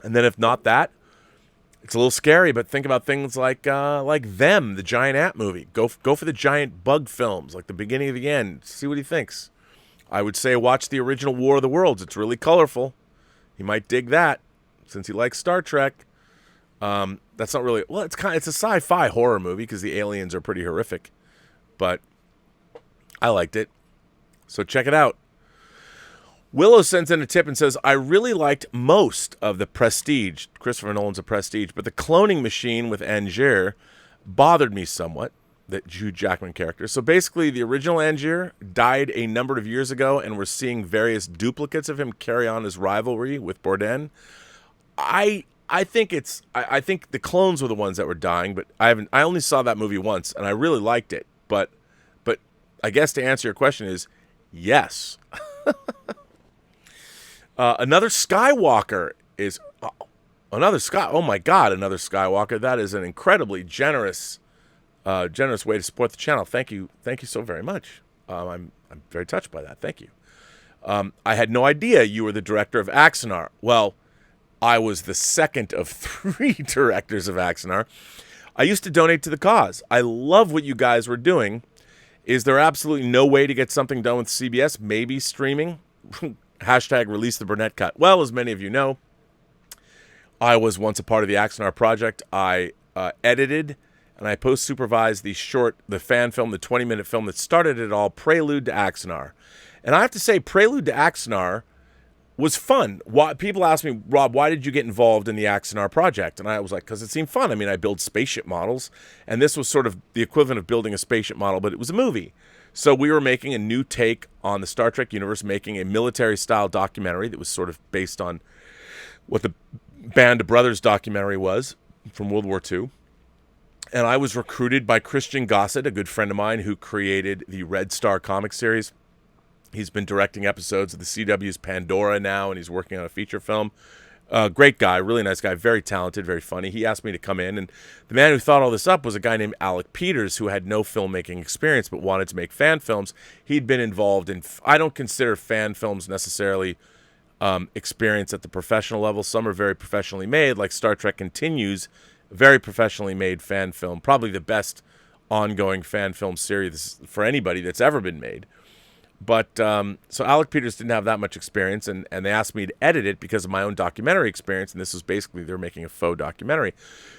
then if not that, it's a little scary, but think about things like Them, the giant ant movie. Go for the giant bug films, like the beginning of the end. See what he thinks. I would say watch the original War of the Worlds. It's really colorful. He might dig that, since he likes Star Trek. That's not really, well, it's a sci-fi horror movie because the aliens are pretty horrific, but I liked it. So check it out. Willow sends in a tip and says, I really liked most of the Prestige. Christopher Nolan's a Prestige, but the cloning machine with Angier bothered me somewhat, that Hugh Jackman character. So basically, the original Angier died a number of years ago, and we're seeing various duplicates of him carry on his rivalry with Bourdain. I think the clones were the ones that were dying, but I only saw that movie once, and I really liked it. But I guess to answer your question is yes. Another Skywalker is another Skywalker. That is an incredibly generous way to support the channel. Thank you so very much. I'm very touched by that. Thank you. I had no idea you were the director of Axanar. Well, I was the second of 3 directors of Axanar. I used to donate to the cause. I love what you guys were doing, Is there absolutely no way to get something done with CBS? Maybe streaming? Hashtag release the Burnett cut. Well, as many of you know, I was once a part of the Axanar project. I edited and I post-supervised the fan film, the 20-minute film that started it all, Prelude to Axanar. And I have to say, Prelude to Axanar was fun. People ask me, Rob, why did you get involved in the Axanar project? And I was like, because it seemed fun. I mean, I build spaceship models, and this was sort of the equivalent of building a spaceship model, but it was a movie. So we were making a new take on the Star Trek universe, making a military-style documentary that was sort of based on what the Band of Brothers documentary was from World War II. And I was recruited by Christian Gossett, a good friend of mine who created the Red Star comic series. He's been directing episodes of the CW's Pandora now, and he's working on a feature film. Great guy, really nice guy, very talented, very funny. He asked me to come in, and the man who thought all this up was a guy named Alec Peters, who had no filmmaking experience but wanted to make fan films. He'd been involved in, I don't consider fan films necessarily experience at the professional level. Some are very professionally made, like Star Trek Continues, very professionally made fan film, probably the best ongoing fan film series for anybody that's ever been made. But so Alec Peters didn't have that much experience, and they asked me to edit it because of my own documentary experience, and this was basically, they're making a faux documentary.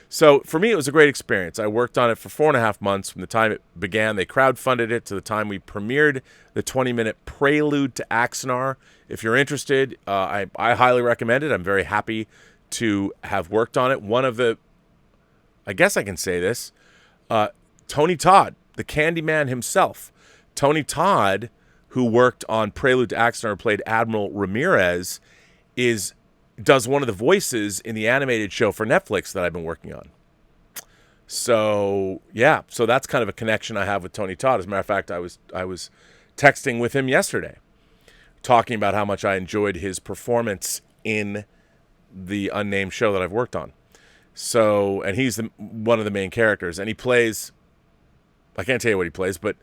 So for me, it was a great experience. I worked on it for 4.5 months from the time it began. They crowdfunded it to the time we premiered the 20-minute Prelude to Axanar. If you're interested, I highly recommend it. I'm very happy to have worked on it. One of the, I guess I can say this, Tony Todd, the Candyman himself. Tony Todd, who worked on Prelude to Axanar, played Admiral Ramirez, does one of the voices in the animated show for Netflix that I've been working on. So, yeah, so that's kind of a connection I have with Tony Todd. As a matter of fact, I was texting with him yesterday, talking about how much I enjoyed his performance in the unnamed show that I've worked on. So, and he's one of the main characters, and he plays, I can't tell you what he plays, but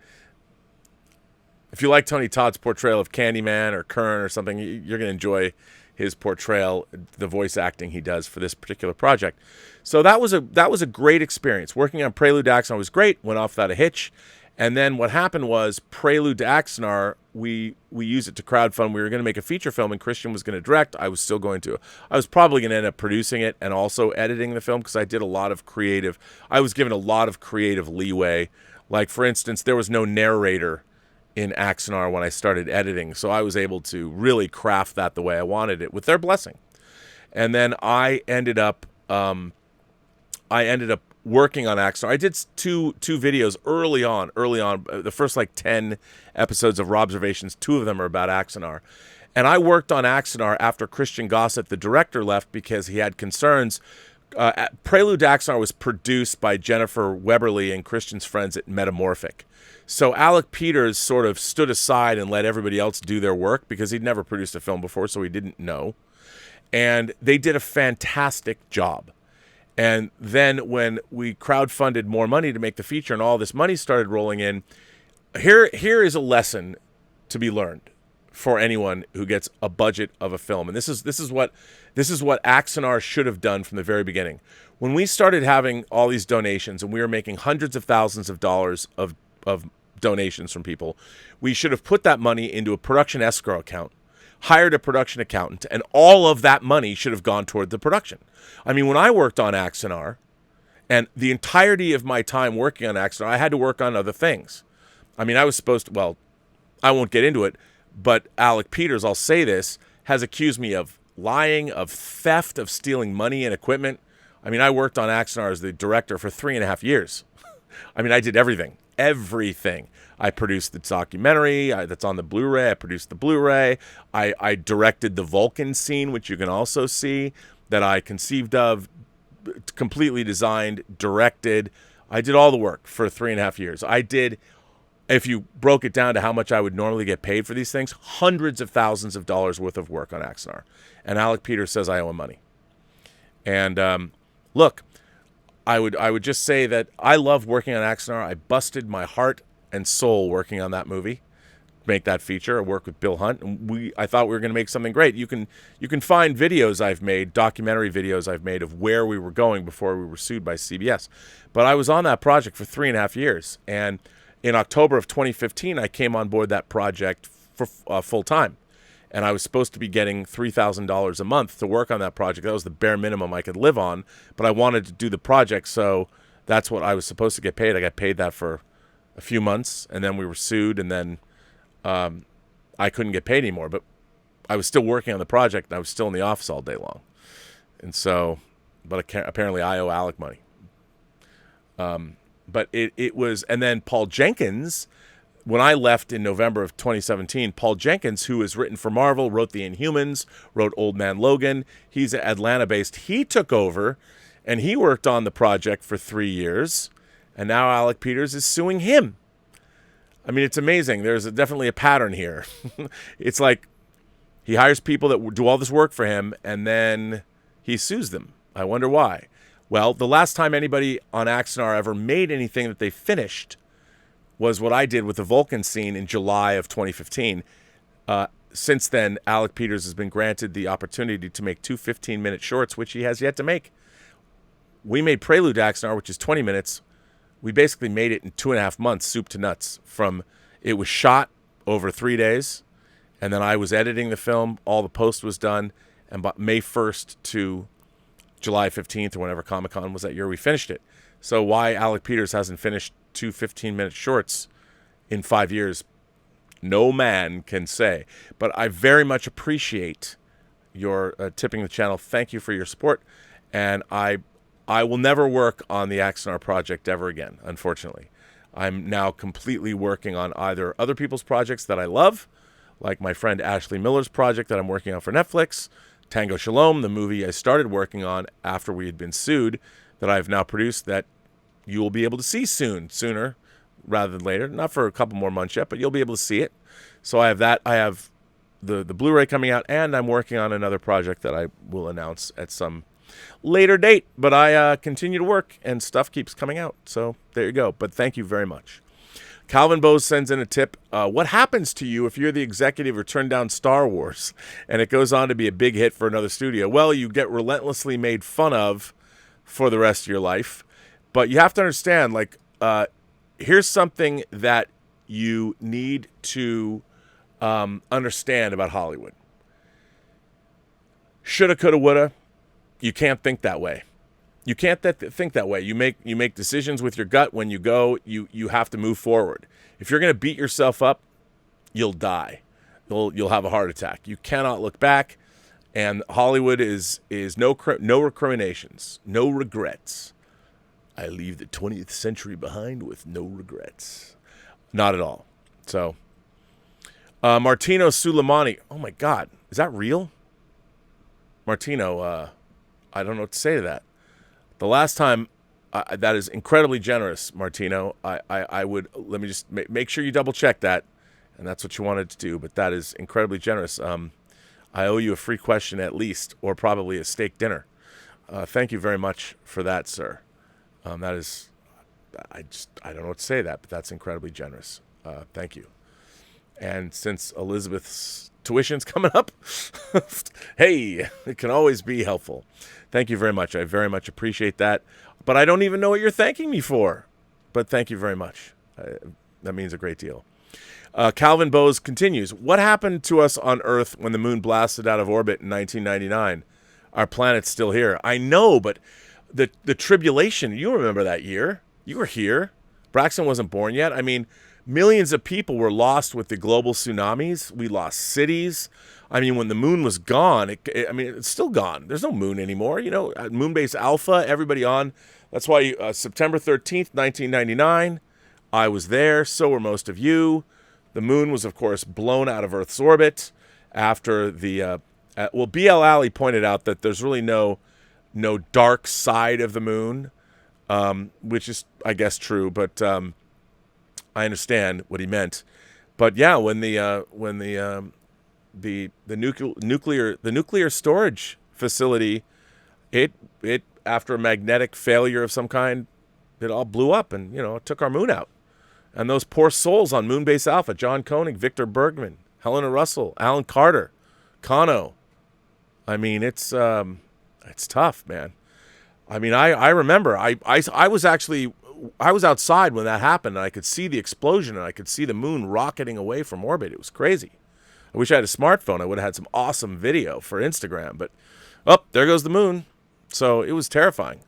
if you like Tony Todd's portrayal of Candyman or Kern or something, you're going to enjoy his portrayal, the voice acting he does for this particular project. So that was a great experience. Working on Prelude to Axanar was great, went off without a hitch. And then what happened was Prelude to Axanar, we used it to crowdfund. We were going to make a feature film, and Christian was going to direct. I was probably going to end up producing it and also editing the film because I was given a lot of creative leeway. Like, for instance, there was no narrator in Axanar when I started editing, so I was able to really craft that the way I wanted it with their blessing. And then I ended up working on Axanar. I did two videos early on. The first 10 episodes of Robservations, 2 of them are about Axanar. And I worked on Axanar after Christian Gossett, the director, left because he had concerns. Prelude to Axanar was produced by Jennifer Weberly and Christian's friends at Metamorphic. So Alec Peters sort of stood aside and let everybody else do their work because he'd never produced a film before, so he didn't know. And they did a fantastic job. And then when we crowdfunded more money to make the feature and all this money started rolling in, here is a lesson to be learned for anyone who gets a budget of a film. And this is what Axanar should have done from the very beginning. When we started having all these donations and we were making hundreds of thousands of dollars of donations from people, we should have put that money into a production escrow account, hired a production accountant, and all of that money should have gone toward the production. I mean, when I worked on Axanar, and the entirety of my time working on Axanar, I had to work on other things. I mean, I was supposed to, well, I won't get into it, but Alec Peters, I'll say this, has accused me of lying, of theft, of stealing money and equipment. I mean, I worked on Axanar as the director for 3.5 years. I mean, I did everything. I produced the documentary that's on the Blu-ray. I produced the Blu-ray. I directed the Vulcan scene, which you can also see, that I conceived of, completely designed, directed. I did all the work for 3.5 years. I did, if you broke it down to how much I would normally get paid for these things, hundreds of thousands of dollars worth of work on Axanar. And Alec Peters says I owe him money. And look, I would just say that I love working on Axanar. I busted my heart and soul working on that movie, make that feature. I worked with Bill Hunt, and I thought we were going to make something great. You can find videos I've made, documentary videos I've made of where we were going before we were sued by CBS. But I was on that project for 3.5 years, and in October of 2015, I came on board that project for full time. And I was supposed to be getting $3,000 a month to work on that project. That was the bare minimum I could live on. But I wanted to do the project, so that's what I was supposed to get paid. I got paid that for a few months, and then we were sued, and then I couldn't get paid anymore. But I was still working on the project, and I was still in the office all day long. And so, but apparently I owe Alec money. But it was, and then Paul Jenkins, when I left in November of 2017, Paul Jenkins, who has written for Marvel, wrote The Inhumans, wrote Old Man Logan, he's Atlanta-based, he took over, and he worked on the project for 3 years, and now Alec Peters is suing him. I mean, it's amazing. There's definitely a pattern here. It's like he hires people that do all this work for him, and then he sues them. I wonder why. Well, the last time anybody on Axanar ever made anything that they finished was what I did with the Vulcan scene in July of 2015. Since then, Alec Peters has been granted the opportunity to make 2 15-minute shorts, which he has yet to make. We made Prelude to Axanar, which is 20 minutes. We basically made it in 2.5 months, soup to nuts. It was shot over 3 days, and then I was editing the film. All the post was done, and by May 1st to July 15th, or whenever Comic-Con was that year, we finished it. So why Alec Peters hasn't finished 2 15-minute shorts in 5 years, no man can say. But I very much appreciate your tipping the channel. Thank you for your support. And I will never work on the Axanar project ever again, unfortunately. I'm now completely working on either other people's projects that I love, like my friend Ashley Miller's project that I'm working on for Netflix, Tango Shalom, the movie I started working on after we had been sued, that I've now produced, that you will be able to see sooner rather than later. Not for a couple more months yet, but you'll be able to see it. So I have that. I have the Blu-ray coming out, and I'm working on another project that I will announce at some later date. But I continue to work, and stuff keeps coming out. So there you go. But thank you very much. Calvin Bose sends in a tip. What happens to you if you're the executive or turn down Star Wars and it goes on to be a big hit for another studio? Well, you get relentlessly made fun of for the rest of your life. But you have to understand, like, here's something that you need to understand about Hollywood. Shoulda, coulda, woulda. You can't think that way. You can't think that way. You make decisions with your gut. When you go, you have to move forward. If you're going to beat yourself up, you'll die. You'll have a heart attack. You cannot look back. And Hollywood is no recriminations, no regrets. I leave the 20th century behind with no regrets. Not at all. So, Martino Suleimani. Oh, my God. Is that real? Martino, I don't know what to say to that. The last time, that is incredibly generous, Martino. I would, let me just make sure you double check that. And that's what you wanted to do. But that is incredibly generous. I owe you a free question at least, or probably a steak dinner. Thank you very much for that, sir. That is, I don't know what to say to that, but that's incredibly generous. Thank you. And since Elizabeth's tuition's coming up, hey, it can always be helpful. Thank you very much. I very much appreciate that. But I don't even know what you're thanking me for. But thank you very much. That means a great deal. Calvin Bose continues. What happened to us on Earth when the moon blasted out of orbit in 1999? Our planet's still here. I know, but the tribulation, you remember that year. You were here. Braxton wasn't born yet. I mean, millions of people were lost with the global tsunamis. We lost cities. I mean, when the moon was gone, it's still gone. There's no moon anymore. You know, Moonbase Alpha, everybody on. That's why September 13th, 1999, I was there. So were most of you. The moon was, of course, blown out of Earth's orbit after the... B.L. Alley pointed out that there's really no dark side of the moon, which is, I guess, true. But I understand what he meant. But yeah, when the nuclear storage facility, it after a magnetic failure of some kind, it all blew up and it took our moon out. And those poor souls on Moonbase Alpha, John Koenig, Victor Bergman, Helena Russell, Alan Carter, Kano. I mean, it's tough, man. I mean, I remember I was actually I was outside when that happened, and I could see the explosion, and I could see the moon rocketing away from orbit. It was crazy. I wish I had a smartphone. I would have had some awesome video for Instagram. But, there goes the moon. So it was terrifying.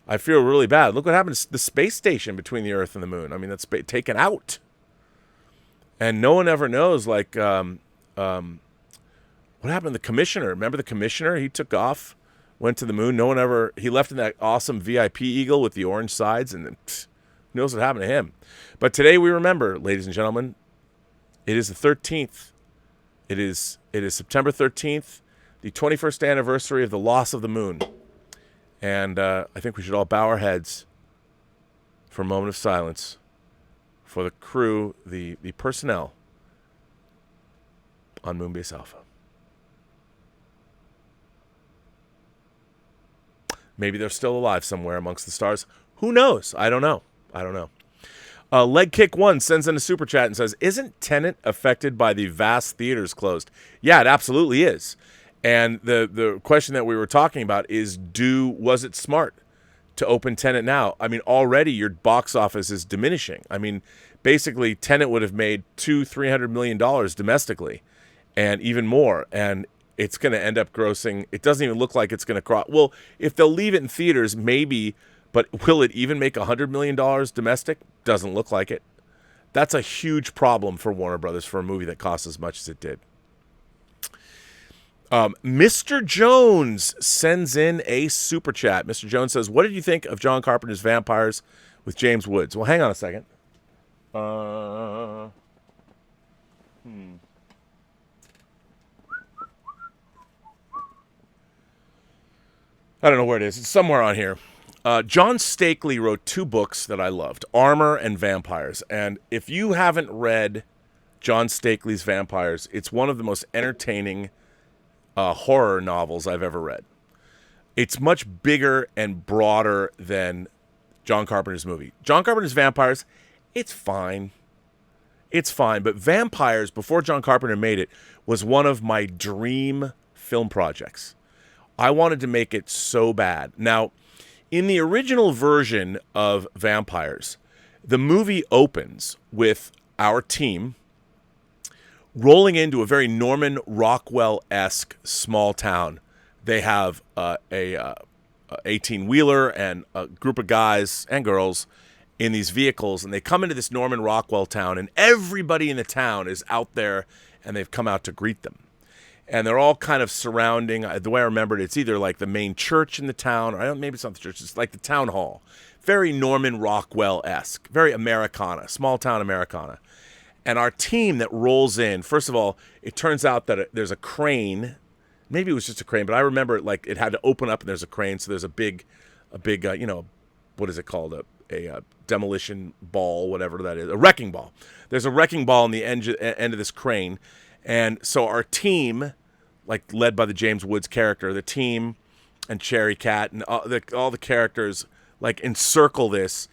I feel really bad. Look what happened to the space station between the Earth and the moon. I mean, that's taken out. And no one ever knows, like, what happened to the commissioner? Remember the commissioner? He took off, went to the moon. No one ever, he left in that awesome VIP Eagle with the orange sides, and then who knows what happened to him. But today we remember, ladies and gentlemen, it is the 13th. It is September 13th, the 21st anniversary of the loss of the moon. And I think we should all bow our heads for a moment of silence for the crew, the personnel on Moonbase Alpha. Maybe they're still alive somewhere amongst the stars. Who knows? I don't know. Leg Kick 1 sends in a super chat and says, isn't Tenet affected by the vast theaters closed? Yeah, it absolutely is. And the question that we were talking about is, was it smart to open Tenet now? I mean, already your box office is diminishing. I mean, basically, Tenet would have made $200-300 million domestically, and even more. And it's going to end up grossing. It doesn't even look like it's going to cross. Well, if they'll leave it in theaters, maybe. But will it even make $100 million domestic? Doesn't look like it. That's a huge problem for Warner Brothers for a movie that costs as much as it did. Mr. Jones sends in a super chat. Mr. Jones says, what did you think of John Carpenter's Vampires with James Woods? Well, hang on a second. I don't know where it is. It's somewhere on here. John Stakely wrote 2 books that I loved, Armor and Vampires. And if you haven't read John Stakely's Vampires, it's one of the most entertaining horror novels I've ever read. It's much bigger and broader than John Carpenter's movie. John Carpenter's Vampires, it's fine. It's fine. But Vampires, before John Carpenter made it, was one of my dream film projects. I wanted to make it so bad. Now, in the original version of Vampires, the movie opens with our team rolling into a very Norman Rockwell-esque small town. They have a 18-wheeler and a group of guys and girls in these vehicles, and they come into this Norman Rockwell town, and everybody in the town is out there, and they've come out to greet them. And they're all kind of surrounding, the way I remember it, it's either like the main church in the town, or maybe it's not the church, it's like the town hall. Very Norman Rockwell-esque, very Americana, small town Americana. And our team that rolls in, first of all, it turns out that there's a crane. Maybe it was just a crane, but I remember it had to open up and there's a crane, so there's a big, what is it called? A demolition ball, whatever that is, a wrecking ball. There's a wrecking ball on the end of this crane. And so our team, like led by the James Woods character, the team and Cherry Cat and all the characters like encircle this,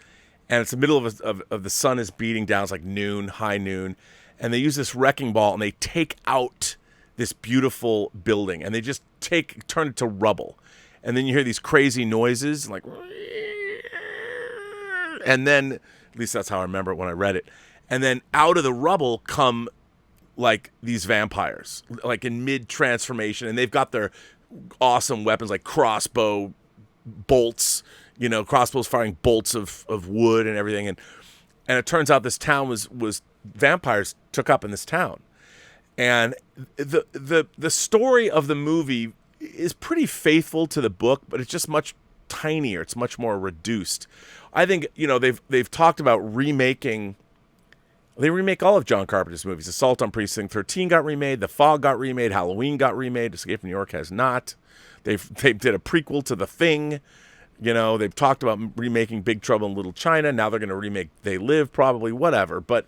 and it's the middle of the sun is beating down. It's like noon, high noon, and they use this wrecking ball and they take out this beautiful building and they just turn it to rubble, and then you hear these crazy noises like, and then at least that's how I remember it when I read it, and then out of the rubble come like these vampires, like in mid-transformation, and they've got their awesome weapons like crossbow bolts, crossbows firing bolts of wood and everything, and it turns out this town was vampires took up in this town, and the story of the movie is pretty faithful to the book, but it's just much tinier. It's much more reduced. I think they've talked about remaking. They remake all of John Carpenter's movies. Assault on Precinct 13 got remade. The Fog got remade. Halloween got remade. Escape from New York has not. They did a prequel to The Thing. They've talked about remaking Big Trouble in Little China. Now they're going to remake They Live, probably, whatever. But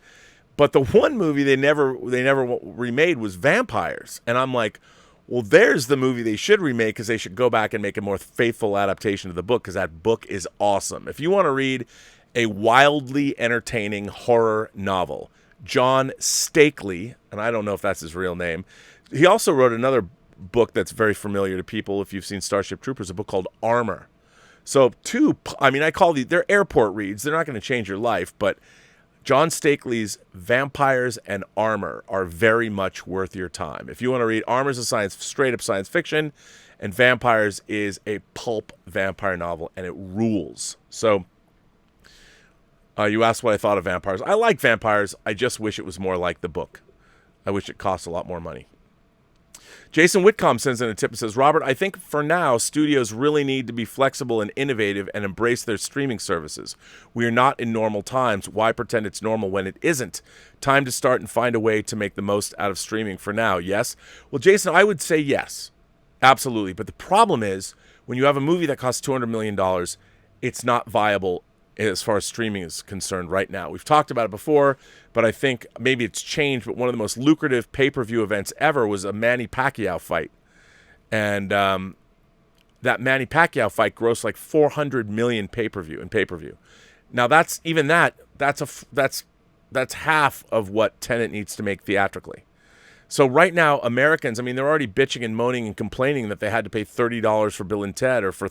the one movie they never remade was Vampires. And I'm like, well, there's the movie they should remake, because they should go back and make a more faithful adaptation of the book, because that book is awesome. If you want to read a wildly entertaining horror novel, John Stakely, and I don't know if that's his real name. He also wrote another book that's very familiar to people if you've seen Starship Troopers, a book called Armor. So I call they're airport reads. They're not going to change your life, but John Stakely's Vampires and Armor are very much worth your time. If you want to read, Armor's a straight up science fiction, and Vampires is a pulp vampire novel, and it rules. So you asked what I thought of Vampires. I like Vampires. I just wish it was more like the book. I wish it cost a lot more money. Jason Whitcomb sends in a tip and says, Robert, I think for now, studios really need to be flexible and innovative and embrace their streaming services. We are not in normal times. Why pretend it's normal when it isn't? Time to start and find a way to make the most out of streaming for now, yes? Well, Jason, I would say yes. Absolutely. But the problem is, when you have a movie that costs $200 million, it's not viable as far as streaming is concerned right now. We've talked about it before, but I think maybe it's changed, but one of the most lucrative pay-per-view events ever was a Manny Pacquiao fight. And that Manny Pacquiao fight grossed like $400 million pay-per-view. Now that's half of what Tenet needs to make theatrically. So right now, Americans, they're already bitching and moaning and complaining that they had to pay $30 for Bill and Ted or for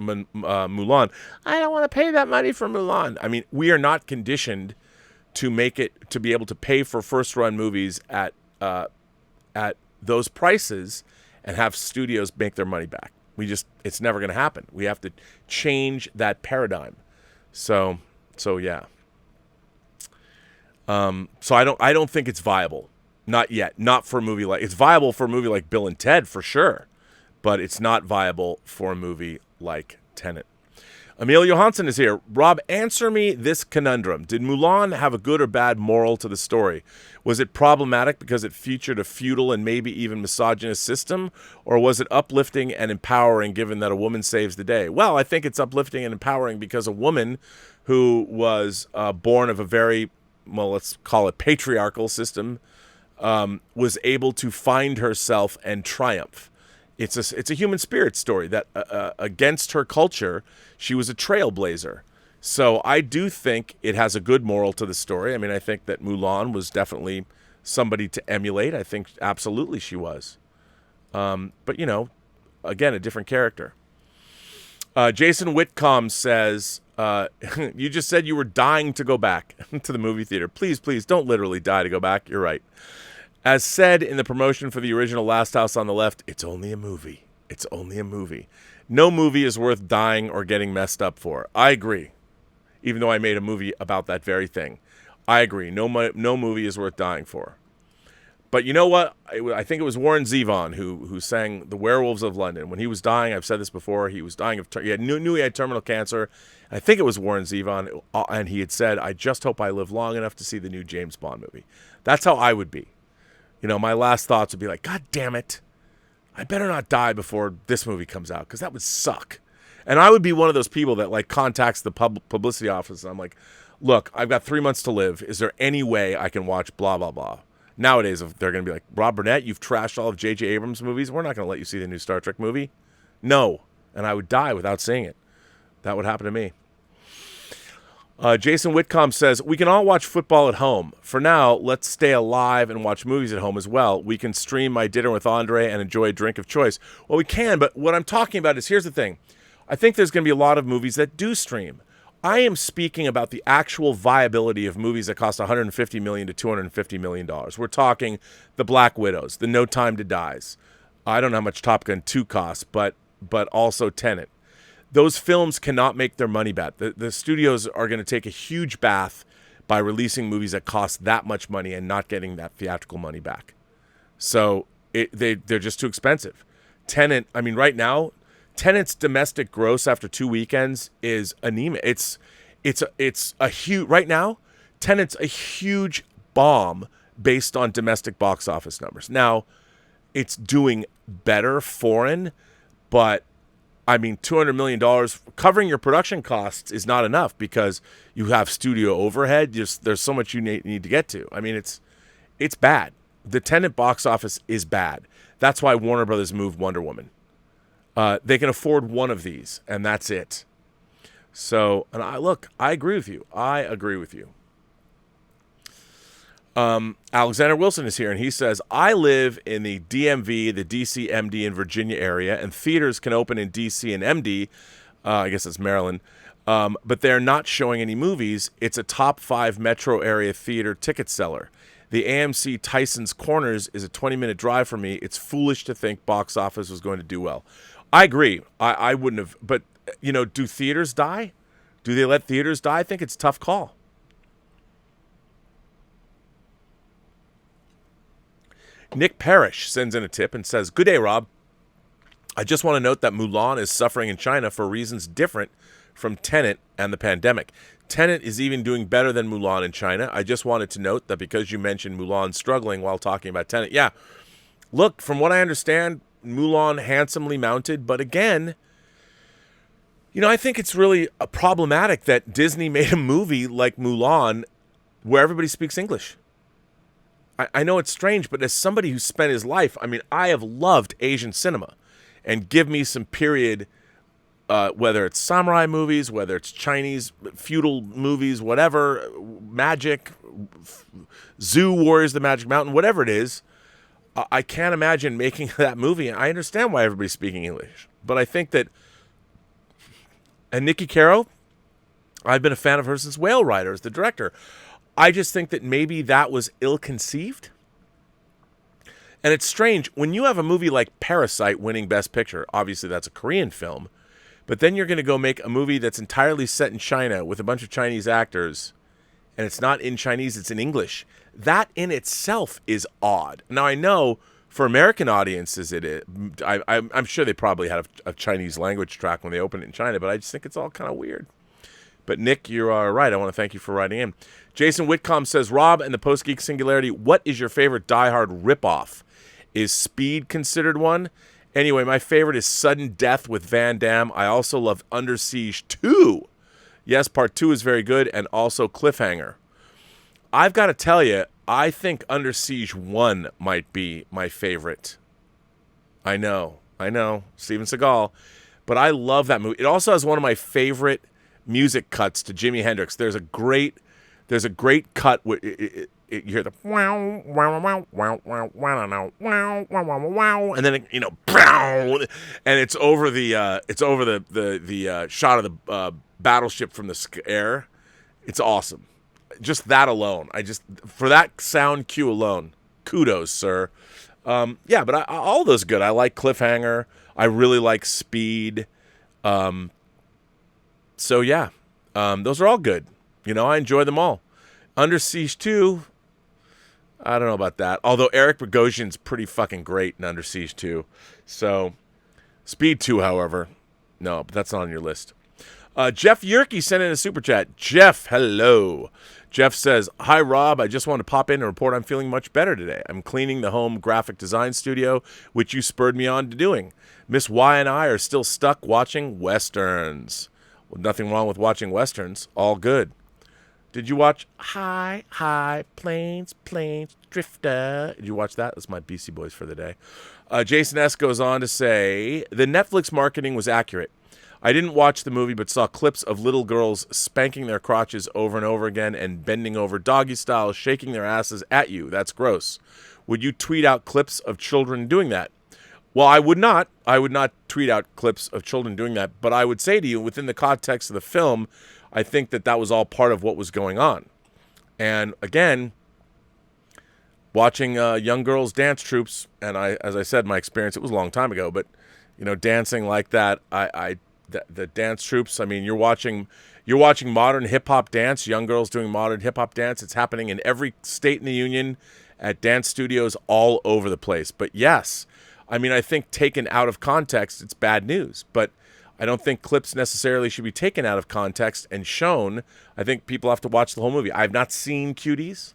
Mulan. I don't want to pay that money for Mulan. We are not conditioned to be able to pay for first-run movies at those prices and have studios make their money back. It's never going to happen. We have to change that paradigm. So yeah. So I don't think it's viable. Not yet. Not for a movie it's viable for a movie like Bill and Ted for sure, but it's not viable for a movie like Tenet. Emil Johansson is here. Rob, answer me this conundrum. Did Mulan have a good or bad moral to the story? Was it problematic because it featured a feudal and maybe even misogynist system, or was it uplifting and empowering given that a woman saves the day? Well, I think it's uplifting and empowering because a woman who was born of a very, let's call it patriarchal system, was able to find herself and triumph. It's a human spirit story that against her culture, she was a trailblazer. So I do think it has a good moral to the story. I think that Mulan was definitely somebody to emulate. I think absolutely she was. But, again, a different character. Jason Whitcomb says, you just said you were dying to go back to the movie theater. Please, don't literally die to go back. You're right. As said in the promotion for the original Last House on the Left, it's only a movie. It's only a movie. No movie is worth dying or getting messed up for. I agree. Even though I made a movie about that very thing. I agree. No movie is worth dying for. But you know what? I think it was Warren Zevon who sang The Werewolves of London. When he was dying, I've said this before, he was dying knew he had terminal cancer. I think it was Warren Zevon, and he had said, I just hope I live long enough to see the new James Bond movie. That's how I would be. My last thoughts would be like, God damn it. I better not die before this movie comes out, because that would suck. And I would be one of those people that contacts the publicity office, and I'm like, look, I've got 3 months to live. Is there any way I can watch blah, blah, blah? Nowadays, they're going to be like, Rob Burnett, you've trashed all of J.J. Abrams' movies. We're not going to let you see the new Star Trek movie. No. And I would die without seeing it. That would happen to me. Jason Whitcomb says, we can all watch football at home. For now, let's stay alive and watch movies at home as well. We can stream My Dinner with Andre and enjoy a drink of choice. Well, we can, but what I'm talking about is, here's the thing. I think there's going to be a lot of movies that do stream. I am speaking about the actual viability of movies that cost $150 million to $250 million. We're talking The Black Widows, The No Time to Dies. I don't know how much Top Gun 2 costs, but also Tenet. Those films cannot make their money back. The studios are going to take a huge bath by releasing movies that cost that much money and not getting that theatrical money back. So they're just too expensive. Tenet, right now, Tenet's domestic gross after 2 weekends is anemic. It's a huge, right now, Tenet's a huge bomb based on domestic box office numbers. Now, it's doing better foreign, but $200 million covering your production costs is not enough because you have studio overhead. There's so much you need to get to. It's bad. The Tenet box office is bad. That's why Warner Brothers moved Wonder Woman. They can afford one of these, and that's it. So, and I agree with you. Alexander Wilson is here, and he says, I live in the DMV, the DC, MD, and Virginia area, and theaters can open in DC and MD, I guess it's Maryland. But they're not showing any movies. It's a top 5 metro area theater ticket seller. The AMC Tyson's Corners is a 20-minute drive for me. It's foolish to think box office was going to do well. I agree. I wouldn't have. But, do theaters die? Do they let theaters die? I think it's a tough call. Nick Parrish sends in a tip and says, "Good day, Rob. I just want to note that Mulan is suffering in China for reasons different from Tenet and the pandemic. Tenet is even doing better than Mulan in China. I just wanted to note that because you mentioned Mulan struggling while talking about Tenet." Yeah, look, from what I understand, Mulan handsomely mounted, but again, I think it's really problematic that Disney made a movie like Mulan where everybody speaks English. I know it's strange, but as somebody who spent his life, I have loved Asian cinema, and give me some period, whether it's samurai movies, whether it's Chinese feudal movies, whatever, magic, Zoo Warriors, The Magic Mountain, whatever it is, I can't imagine making that movie. I understand why everybody's speaking English, but I think that, and Nikki Caro, I've been a fan of her since Whale Rider as the director. I just think that maybe that was ill-conceived. And it's strange, when you have a movie like Parasite winning Best Picture, obviously that's a Korean film, but then you're going to go make a movie that's entirely set in China with a bunch of Chinese actors, and it's not in Chinese, it's in English. That in itself is odd. Now, I know for American audiences, it is. I'm sure they probably had a Chinese language track when they opened it in China, but I just think it's all kind of weird. But Nick, you are right. I want to thank you for writing in. Jason Whitcomb says, "Rob and the Post-Geek Singularity, what is your favorite Die Hard ripoff? Is Speed considered one? Anyway, my favorite is Sudden Death with Van Damme. I also love Under Siege 2. Yes, Part 2 is very good, and also Cliffhanger. I've got to tell you, I think Under Siege 1 might be my favorite. I know, Steven Seagal. But I love that movie. It also has one of my favorite music cuts to Jimi Hendrix. There's a great cut where you hear the wow wow wow wow wow wow wow wow wow, and then and it's over the shot of the battleship from the air. It's awesome. Just that alone, for that sound cue alone, kudos, sir. But all those good. I like Cliffhanger. I really like Speed. So yeah, those are all good. I enjoy them all. Under Siege 2, I don't know about that. Although Eric Bogosian's pretty fucking great in Under Siege 2. So, Speed 2, however, no, but that's not on your list. Jeff Yerke sent in a super chat. Jeff, hello. Jeff says, "Hi, Rob. I just want to pop in and report I'm feeling much better today. I'm cleaning the home graphic design studio, which you spurred me on to doing. Miss Y and I are still stuck watching Westerns." Well, nothing wrong with watching Westerns. All good. Did you watch High Plains Drifter? Did you watch that? That's my BC Boys for the day. Jason S. goes on to say, "The Netflix marketing was accurate. I didn't watch the movie, but saw clips of little girls spanking their crotches over and over again and bending over doggy style, shaking their asses at you. That's gross. Would you tweet out clips of children doing that?" Well, I would not. I would not tweet out clips of children doing that. But I would say to you, within the context of the film, I think that was all part of what was going on. And again, watching young girls dance troupes, and as I said, my experience, it was a long time ago, but dancing like that, the dance troupes. You're watching modern hip hop dance, young girls doing modern hip hop dance. It's happening in every state in the union, at dance studios all over the place. But yes. I think taken out of context, it's bad news. But I don't think clips necessarily should be taken out of context and shown. I think people have to watch the whole movie. I've not seen Cuties,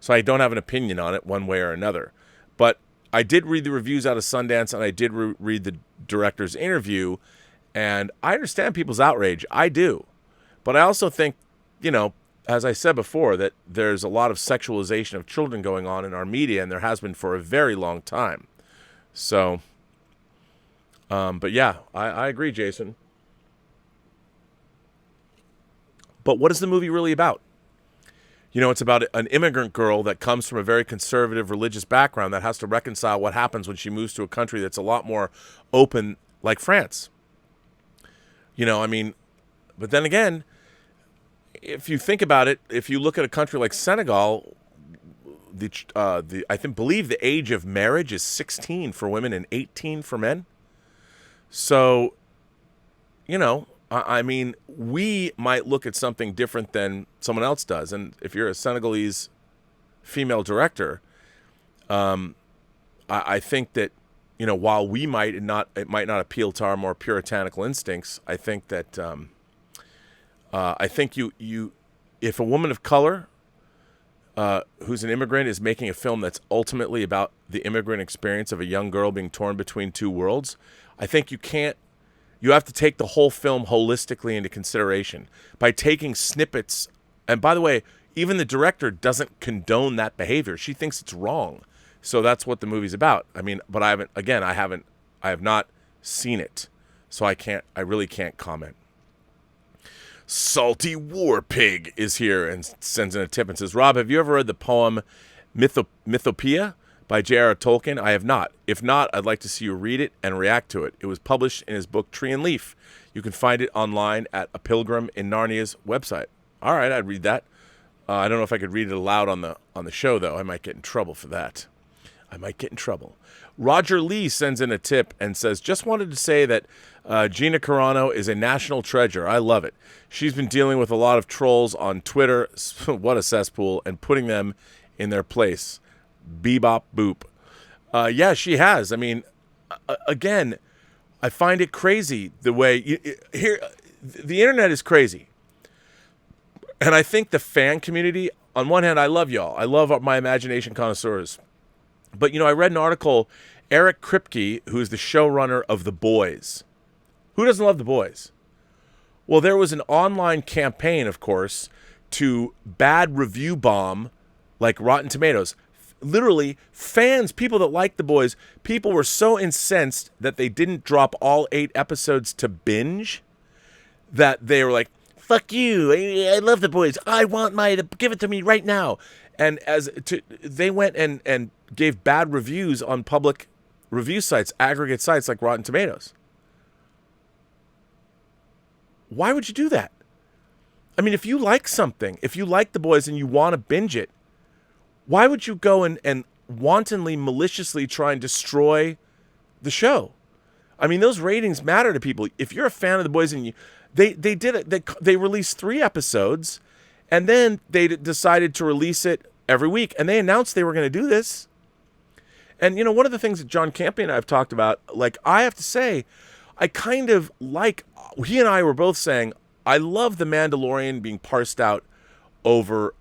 so I don't have an opinion on it one way or another. But I did read the reviews out of Sundance, and I did read the director's interview, and I understand people's outrage. I do. But I also think, as I said before, that there's a lot of sexualization of children going on in our media, and there has been for a very long time. So, but yeah, I agree, Jason. But what is the movie really about? It's about an immigrant girl that comes from a very conservative religious background that has to reconcile what happens when she moves to a country that's a lot more open, like France. You know, I mean, but then again, if you think about it, if you look at a country like Senegal, believe the age of marriage is 16 for women and 18 for men. So, you know, I mean, we might look at something different than someone else does. And if you're a Senegalese female director, I think that, you know, while it might not appeal to our more puritanical instincts, I think that if a woman of color who's an immigrant is making a film that's ultimately about the immigrant experience of a young girl being torn between two worlds, I think you have to take the whole film holistically into consideration by taking snippets. And by the way, even the director doesn't condone that behavior. She thinks it's wrong. So that's what the movie's about. I mean, but I have not seen it. So I really can't comment. Salty War Pig is here and sends in a tip and says, Rob, have you ever read the poem Mythopoeia by J.R.R. Tolkien? I have not. If not, I'd like to see you read it and react to it. It was published in his book Tree and Leaf. You can find it online at A Pilgrim in Narnia's website. All right, I'd read that. I don't know if I could read it aloud on the show, though. I might get in trouble for that. Roger Lee sends in a tip and says, just wanted to say that Gina Carano is a national treasure. I love it. She's been dealing with a lot of trolls on Twitter. What a cesspool. And putting them in their place. Bebop boop. Yeah, she has. I mean, again, I find it crazy the way the internet is crazy. And I think the fan community, on one hand, I love y'all. I love my imagination connoisseurs. But, you know, I read an article, Eric Kripke, who's the showrunner of The Boys. Who doesn't love The Boys? Well, there was an online campaign, of course, to bad review bomb, like Rotten Tomatoes. Literally, fans, people that like The Boys, people were so incensed that they didn't drop all 8 episodes to binge that they were like, fuck you, I love The Boys. I want give it to me right now. And they went and gave bad reviews on public review sites, aggregate sites like Rotten Tomatoes. Why would you do that? I mean, if you like something, if you like The Boys and you want to binge it, why would you go and wantonly, maliciously try and destroy the show? I mean, those ratings matter to people. If you're a fan of The Boys and they did it, they released 3 episodes, and then they decided to release it every week, and they announced they were going to do this. And, you know, one of the things that John Campy and I have talked about, like, I have to say, I kind of like, he and I were both saying, I love The Mandalorian being parsed out over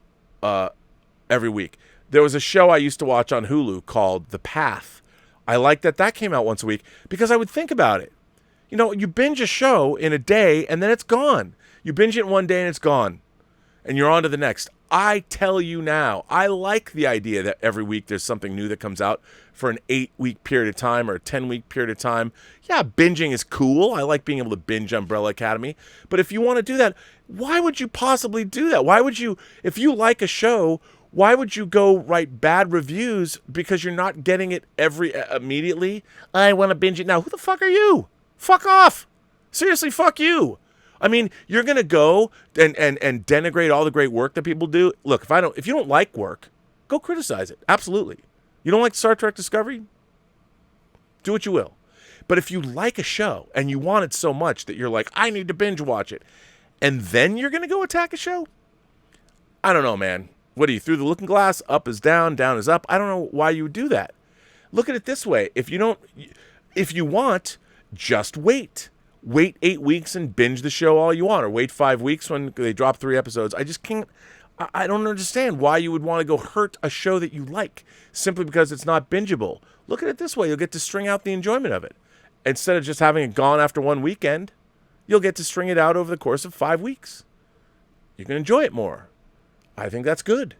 every week. There was a show I used to watch on Hulu called The Path. I like that came out once a week because I would think about it. You know, you binge a show in a day and then it's gone. You binge it in one day and it's gone. And you're on to the next. I tell you now, I like the idea that every week there's something new that comes out for an 8-week period of time or a 10-week period of time. Yeah, binging is cool. I like being able to binge Umbrella Academy. But if you want to do that, why would you possibly do that? Why would you, if you like a show, why would you go write bad reviews because you're not getting it immediately? I want to binge it now. Who the fuck are you? Fuck off. Seriously, fuck you. I mean, you're going to go and denigrate all the great work that people do. Look, if you don't like work, go criticize it. Absolutely. You don't like Star Trek Discovery? Do what you will. But if you like a show and you want it so much that you're like, I need to binge watch it, and then you're going to go attack a show? I don't know, man. What are you, through the looking glass? Up is down, down is up? I don't know why you would do that. Look at it this way. If you want, just wait. Wait 8 weeks and binge the show all you want, or wait 5 weeks when they drop 3 episodes. I just can't. I don't understand why you would want to go hurt a show that you like simply because it's not bingeable. Look at it this way. You'll get to string out the enjoyment of it. Instead of just having it gone after one weekend, you'll get to string it out over the course of 5 weeks. You can enjoy it more. I think that's good.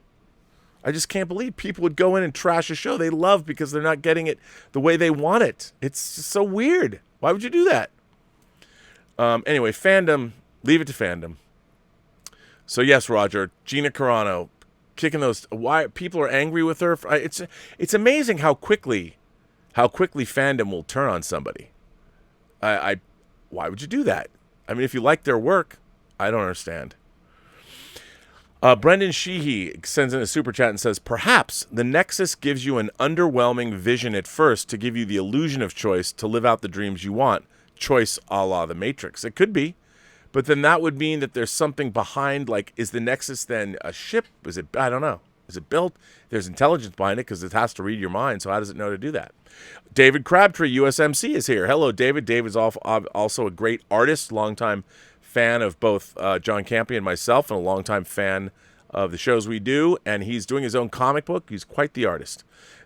I just can't believe people would go in and trash a show they love because they're not getting it the way they want it. It's just so weird. Why would you do that? Anyway, fandom, leave it to fandom. So yes, Roger, Gina Carano, kicking those. Why people are angry with her? It's amazing how quickly fandom will turn on somebody. Why would you do that? I mean, if you like their work, I don't understand. Brendan Sheehy sends in a super chat and says, perhaps the Nexus gives you an underwhelming vision at first to give you the illusion of choice to live out the dreams you want. Choice a la the Matrix. It could be. But then that would mean that there's something behind, like, is the Nexus then a ship? Is it, I don't know. Is it built? There's intelligence behind it because it has to read your mind, so how does it know to do that? David Crabtree, USMC, is here. Hello, David. David's also a great artist, longtime fan of both John Campy and myself, and a longtime fan of the shows we do, and he's doing his own comic book. He's quite the artist.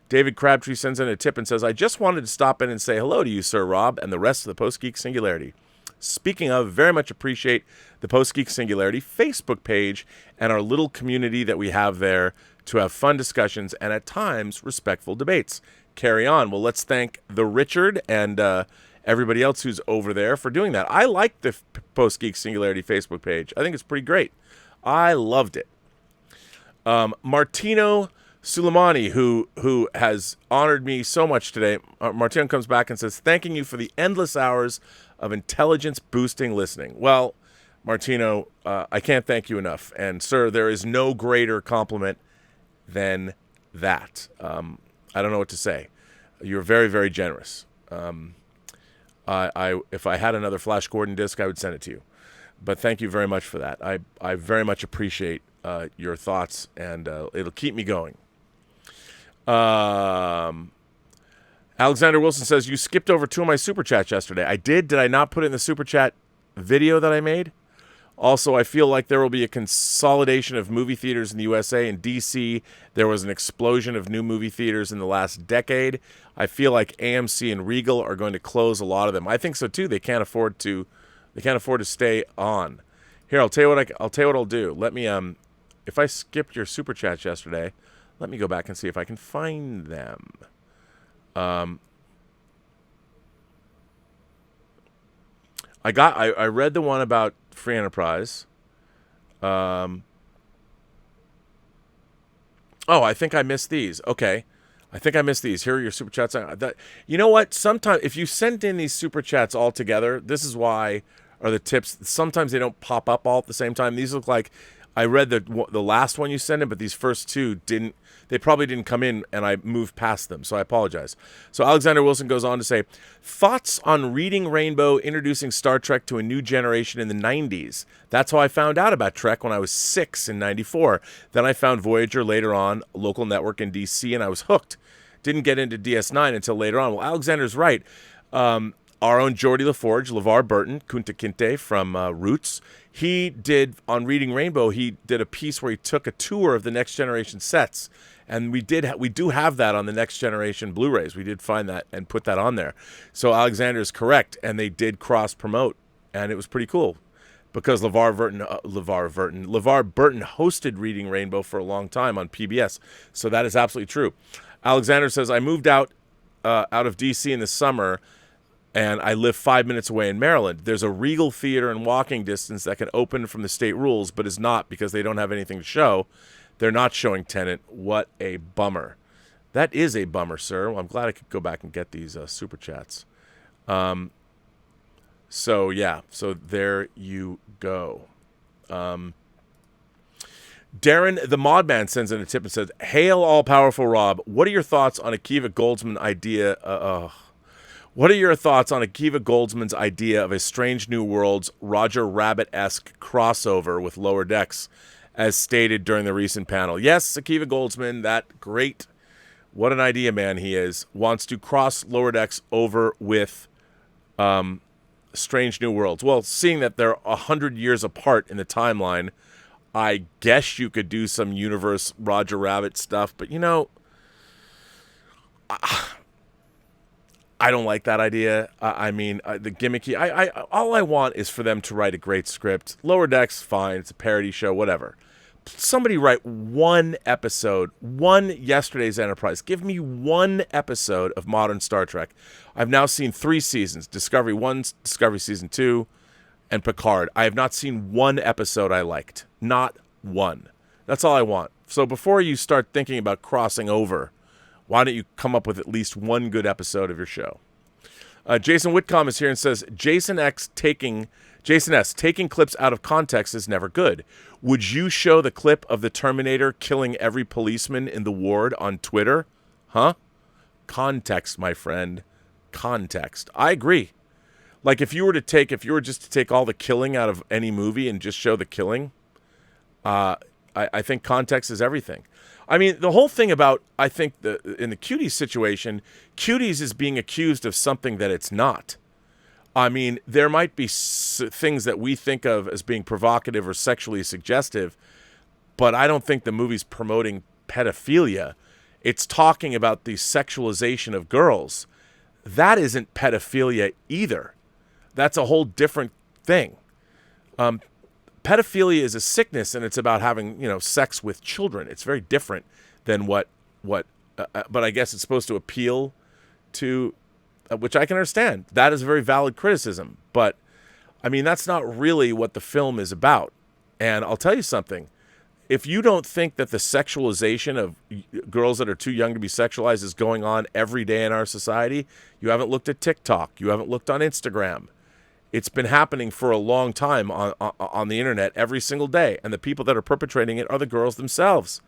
David Crabtree sends in a tip and says, I just wanted to stop in and say hello to you, Sir Rob, and the rest of the Post-Geek Singularity. Speaking of, very much appreciate the Post-Geek Singularity Facebook page and our little community that we have there to have fun discussions and, at times, respectful debates. Carry on. Well, let's thank the Richard and everybody else who's over there for doing that. I like the Post-Geek Singularity Facebook page. I think it's pretty great. I loved it. Martino Suleimani, who has honored me so much today, Martino comes back and says, thanking you for the endless hours of intelligence-boosting listening. Well, Martino, I can't thank you enough. And, sir, there is no greater compliment than that. I don't know what to say. You're very, very generous. If I had another Flash Gordon disc, I would send it to you. But thank you very much for that. I very much appreciate your thoughts, and it'll keep me going. Alexander Wilson says, you skipped over 2 of my super chats yesterday. I did. Did I not put it in the super chat video that I made? Also, I feel like there will be a consolidation of movie theaters in the USA. In D.C., there was an explosion of new movie theaters in the last decade. I feel like AMC and Regal are going to close a lot of them. I think so too. They can't afford to stay on. Here, I'll tell you what I'll do. Let me if I skipped your super chats yesterday, let me go back and see if I can find them. I read the one about Free Enterprise. Oh, I think I missed these. Okay. I think I missed these. Here are your super chats. You know what? Sometimes if you send in these super chats all together, this is why are the tips. Sometimes they don't pop up all at the same time. These look like I read the last one you sent in, but these first two didn't. They probably didn't come in, and I moved past them, so I apologize. So Alexander Wilson goes on to say, thoughts on Reading Rainbow introducing Star Trek to a new generation in the 90s. That's how I found out about Trek when I was 6 in 94. Then I found Voyager later on, a local network in D.C., and I was hooked. Didn't get into DS9 until later on. Well, Alexander's right. Our own Geordie LaForge, LeVar Burton, Kunta Kinte from Roots, he did, on Reading Rainbow, he did a piece where he took a tour of the Next Generation sets. And we do have that on the Next Generation Blu-rays. We did find that and put that on there. So Alexander is correct, and they did cross-promote, and it was pretty cool because LeVar Burton hosted Reading Rainbow for a long time on PBS. So that is absolutely true. Alexander says, I moved out of D.C. in the summer, and I live 5 minutes away in Maryland. There's a Regal theater in walking distance that can open from the state rules, but is not because they don't have anything to show. They're not showing Tenet. What a bummer. That is a bummer, sir. Well, I'm glad I could go back and get these super chats. So, yeah. So, there you go. Darren the Modman sends in a tip and says, Hail, all-powerful Rob. What are your thoughts on Akiva Goldsman's idea? What are your thoughts on Akiva Goldsman's idea of a Strange New Worlds Roger Rabbit-esque crossover with Lower Decks? As stated during the recent panel. Yes, Akiva Goldsman, that great, what an idea man he is, wants to cross Lower Decks over with Strange New Worlds. Well, seeing that they're 100 years apart in the timeline, I guess you could do some universe Roger Rabbit stuff, but you know, I don't like that idea. I mean, the gimmicky, all I want is for them to write a great script. Lower Decks, fine, it's a parody show, whatever. Somebody write one episode, one Yesterday's Enterprise. Give me one episode of modern Star Trek. I've now seen 3 seasons, Discovery 1, Discovery Season 2, and Picard. I have not seen one episode I liked. Not one. That's all I want. So before you start thinking about crossing over, why don't you come up with at least one good episode of your show? Jason Whitcomb is here and says, Jason X taking Jason S., taking clips out of context is never good. Would you show the clip of the Terminator killing every policeman in the ward on Twitter? Huh? Context, my friend. Context. I agree. Like if you were just to take all the killing out of any movie and just show the killing, I think context is everything. I mean, the whole thing about, I think, in the Cuties situation, Cuties is being accused of something that it's not. I mean, there might be things that we think of as being provocative or sexually suggestive, but I don't think the movie's promoting pedophilia. It's talking about the sexualization of girls. That isn't pedophilia either. That's a whole different thing. Pedophilia is a sickness, and it's about having, sex with children. It's very different than but I guess it's supposed to appeal to, which I can understand. That is a very valid criticism, but I mean, that's not really what the film is about. And I'll tell you something. If you don't think that the sexualization of girls that are too young to be sexualized is going on every day in our society, you haven't looked at TikTok. You haven't looked on Instagram. It's been happening for a long time on the internet every single day. And the people that are perpetrating it are the girls themselves.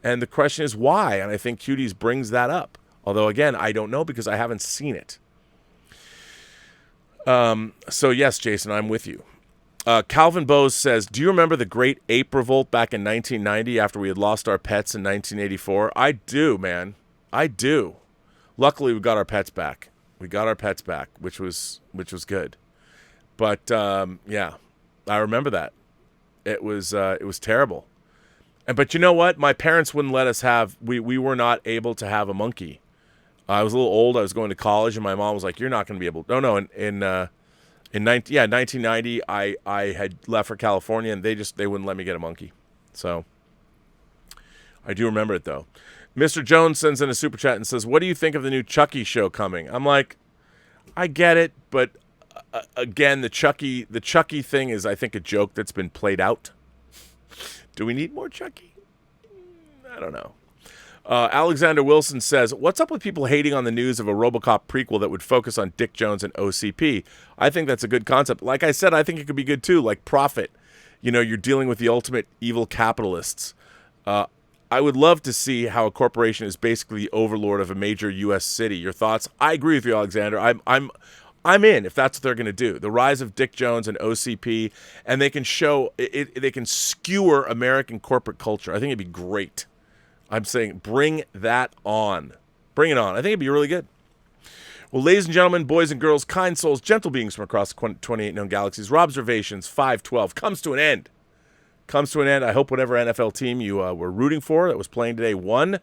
And the question is why? And I think Cuties brings that up. Although, again, I don't know because I haven't seen it. So, yes, Jason, I'm with you. Calvin Bose says, do you remember the great ape revolt back in 1990 after we had lost our pets in 1984? I do, man. I do. Luckily, we got our pets back. Which was good. But, yeah, I remember that. It was terrible. But you know what? My parents wouldn't let us we were not able to have a monkey. I was a little old. I was going to college, and my mom was like, you're not going to be able to. No, in 1990, I had left for California, and they wouldn't let me get a monkey. So I do remember it, though. Mr. Jones sends in a super chat and says, what do you think of the new Chucky show coming? I'm like, I get it, but again, the Chucky thing is, I think, a joke that's been played out. Do we need more Chucky? I don't know. Alexander Wilson says, what's up with people hating on the news of a RoboCop prequel that would focus on Dick Jones and OCP? I think that's a good concept. Like I said, I think it could be good too, like Prophet. You're dealing with the ultimate evil capitalists. I would love to see how a corporation is basically the overlord of a major U.S. city. Your thoughts? I agree with you, Alexander. I'm in if that's what they're going to do. The rise of Dick Jones and OCP, and they can show it. They can skewer American corporate culture. I think it'd be great. I'm saying bring that on. Bring it on. I think it'd be really good. Well, ladies and gentlemen, boys and girls, kind souls, gentle beings from across the 28 known galaxies, Robservations 512 comes to an end. I hope whatever NFL team you were rooting for that was playing today won.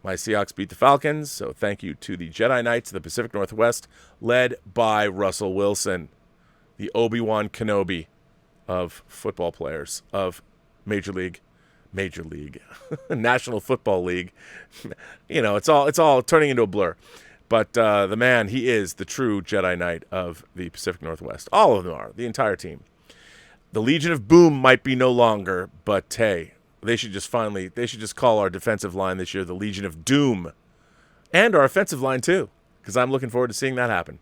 My Seahawks beat the Falcons, so thank you to the Jedi Knights of the Pacific Northwest, led by Russell Wilson, the Obi-Wan Kenobi of football players, of Major League, National Football League. It's all turning into a blur. But the man, he is the true Jedi Knight of the Pacific Northwest. All of them are, the entire team. The Legion of Boom might be no longer, but hey, they should just call our defensive line this year the Legion of Doom. And our offensive line too, because I'm looking forward to seeing that happen.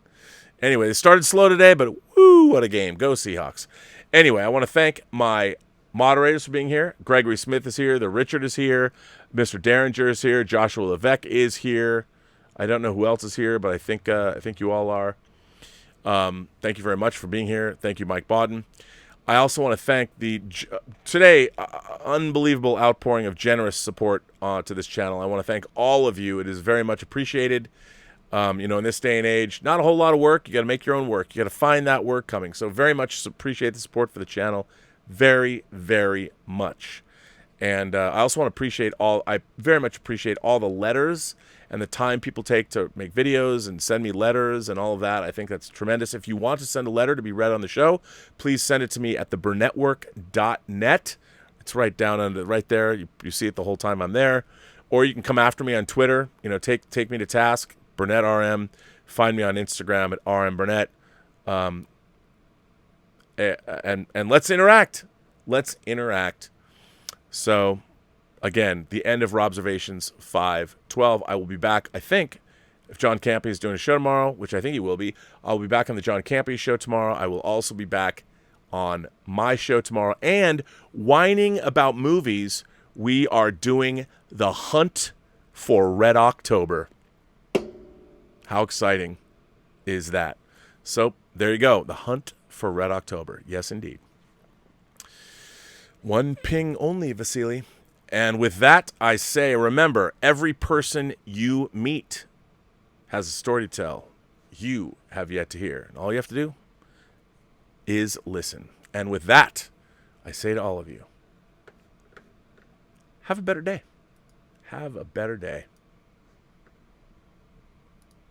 Anyway, it started slow today, but woo, what a game. Go Seahawks. Anyway, I want to thank my moderators for being here. Gregory Smith is here. The Richard is here. Mr. Derringer is here. Joshua Levesque is here. I don't know who else is here, but I think you all are. Thank you very much for being here. Thank you, Mike Bodden. I also want to thank today unbelievable outpouring of generous support to this channel. I want to thank all of you. It is very much appreciated. In this day and age, not a whole lot of work. You got to make your own work. You got to find that work coming. So very much appreciate the support for the channel. Very, very much. And I also want to I very much appreciate all the letters and the time people take to make videos and send me letters and all of that. I think that's tremendous. If you want to send a letter to be read on the show, please send it to me at Burnettwork.net. It's right there. You see it the whole time I'm there. Or you can come after me on Twitter. Take me to task, Burnett RM. Find me on Instagram at RMBurnett. And let's interact. So, again, the end of Robservations 512. I will be back, I think, If John Campy is doing a show tomorrow, which I think he will be, I'll be back on the John Campy show tomorrow. I will also be back on my show tomorrow. And whining about movies, we are doing The Hunt for Red October. How exciting is that? So there you go. The Hunt for Red October. Yes, indeed. One ping only, Vasily. And with that, I say, remember, every person you meet has a story to tell you have yet to hear. And all you have to do is listen. And with that, I say to all of you, have a better day. Have a better day.